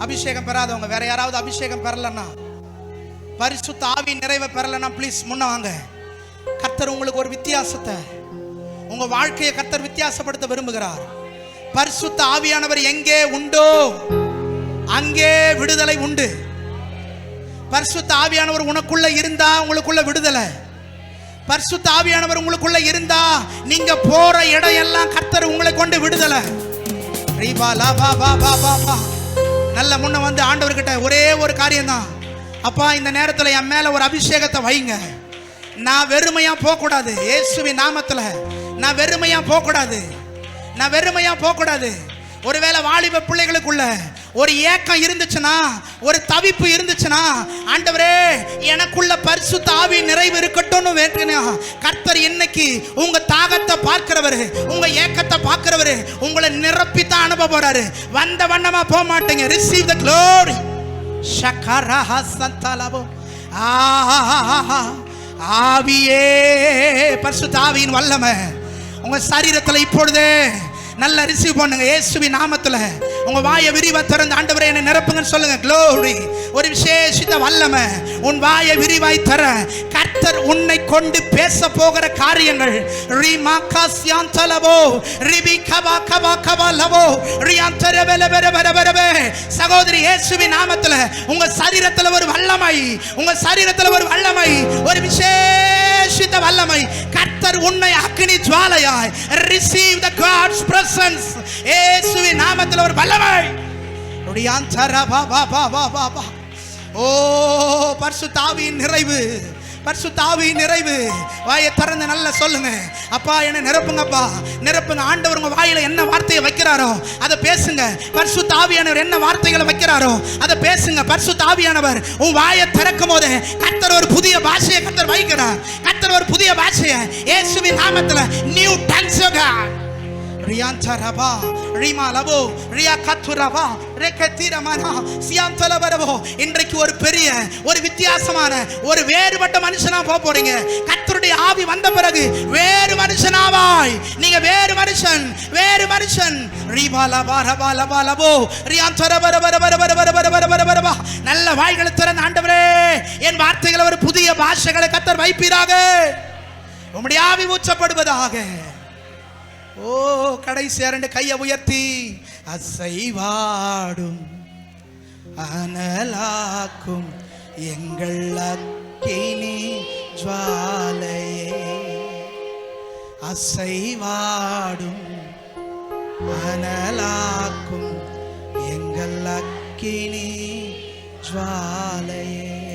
அபிஷேகம் பெறாதவங்க, வேற யாராவது அபிஷேகம் பெறலன்னா, பரிசுத்த ஆவி நிறைவை பெறலன்னா ப்ளீஸ் முன்ன வாங்க. கர்த்தர் உங்களுக்கு ஒரு வித்தியாசத்தை, உங்க வாழ்க்கையை கர்த்தர் வித்தியாசப்படுத்த விரும்புகிறார். பரிசுத்த ஆவியானவர் எங்கே உண்டோ அங்கே விடுதலை உண்டு. பரிசுத்த ஆவியானவர் உனக்குள்ள இருந்தா உங்களுக்குள்ள விடுதலை. பரிசுத்த ஆவியானவர் உங்களுக்குள்ள இருந்தா நீங்க போற இடம் எல்லாம் கர்த்தர் உங்களை கொண்டு விடுதலை. நல்ல முன்ன வந்து ஆண்டவர்கிட்ட ஒரே ஒரு காரியம் தான், அப்பா இந்த நேரத்தில் என் மேல ஒரு அபிஷேகத்தை வைங்க. நான் வெறுமையா போக கூடாது. இயேசுவின் நாமத்துல நான் வெறுமையா போக கூடாது. நான் வெறுமையா போக கூடாது. ஒருவேளை வாலிப பிள்ளைகளுக்குள்ள ஒரு ஏக்கம் இருந்துச்சுன்னா, ஒரு தவிப்பு இருந்துச்சுன்னா, ஆண்டவரே எனக்குள்ள பரிசுத்த ஆவி நிறைவு இருக்கட்டும்னு வேண்டினா, கர்த்தர் இன்னைக்கு உங்க தாகத்தை பார்க்கிறவரு, உங்க ஏக்கத்தை பார்க்கிறவரு, உங்களை நிரப்பித்தான் அனுப்ப போறாரு. வந்த வண்ணமா போக மாட்டீங்க. Receive the glory. ஷக்கரஹ சந்தலபோ. ஆவியே, பரிசுத்த ஆவியின் வல்லமை உங்க சரீரத்துல இப்பொழுதே நல்லா ரிசீவ் பண்ணுங்க. இயேசுவின் நாமத்துல உங்க வாயை விரிவா திறந்து ஆண்டவரே என்னை நிரப்புங்கன்னு சொல்லுங்க. க்ளோரி. ஒரு விசேஷித்த வல்லமை உன் வாயை விரிவாய் தர கர்த்தர் உன்னை கொண்டு பேச போகிற காரியங்கள் சகோதரி, இயேசுவின் நாமத்துல உங்க சரீரத்துல ஒரு வல்லமை, உங்க சரீரத்துல ஒரு வல்லமை, ஒரு விசேஷித்த வல்லமை. கர்த்தர் உன்னை அக்கினி ஜுவாலையாய் receive the God's presence. இயேசுவின் நாமத்துல ஒரு வல்லமை. ஓ பரிசுத்த ஆவியின் நிறைவு, பரிசுத்த ஆவியின் நிறைவு. வாயை திறந்து நல்லா சொல்லுங்க, அப்பா என்னை நிரப்புங்கப்பா, நிரப்புங்க. ஆண்டவர் உங்க வாயில என்ன வார்த்தையை வைக்கிறாரோ அதை பேசுங்க. பரிசுத்த ஆவியானவர் என்ன வார்த்தைகளை வைக்கிறாரோ அதை பேசுங்க. பரிசுத்த ஆவியானவர் உன் வாயை திறக்கும் போது கர்த்தர் ஒரு புதிய பாஷையை கர்த்தர் வைக்கிறார். கர்த்தர் ஒரு புதிய பாஷையை இயேசுவின் நாமத்துல நியூ டங்ஸ் ரியாந்தரபா ரிமாலபோ ரியாகத்துரபா ரெகதிரமனா சியாந்தலபரபோ. இன்றைக்கு ஒரு பெரிய, ஒரு வித்தியாசமான, ஒரு வேறுபட்ட மனுஷனா போக போறீங்க. கர்த்தருடைய ஆவி வந்த பிறகு வேறு மனுஷனாவாய். நீங்க வேறு மனுஷன், வேறு மனுஷன். ரிபாலபாரபாலபாலபோ ரியாந்தரபரபரபரபரபரபரபரபரபரபரபா. நல்ல வாய்களை திறந்து ஆண்டவரே என் வார்த்தைகளை ஒரு புதிய பாஷைகளை கர்த்தர் வைப்பீராக. உம்முடைய ஆவி ஊற்றப்படுவதாக. ஓ கடைசியா ரெண்டு கையை உயர்த்தி அசைவாடும் அனலாக்கும் எங்கள் அக்கினி ஜுவாலையே, அசைவாடும் அனலாக்கும் எங்கள் அக்கினி ஜுவாலையே.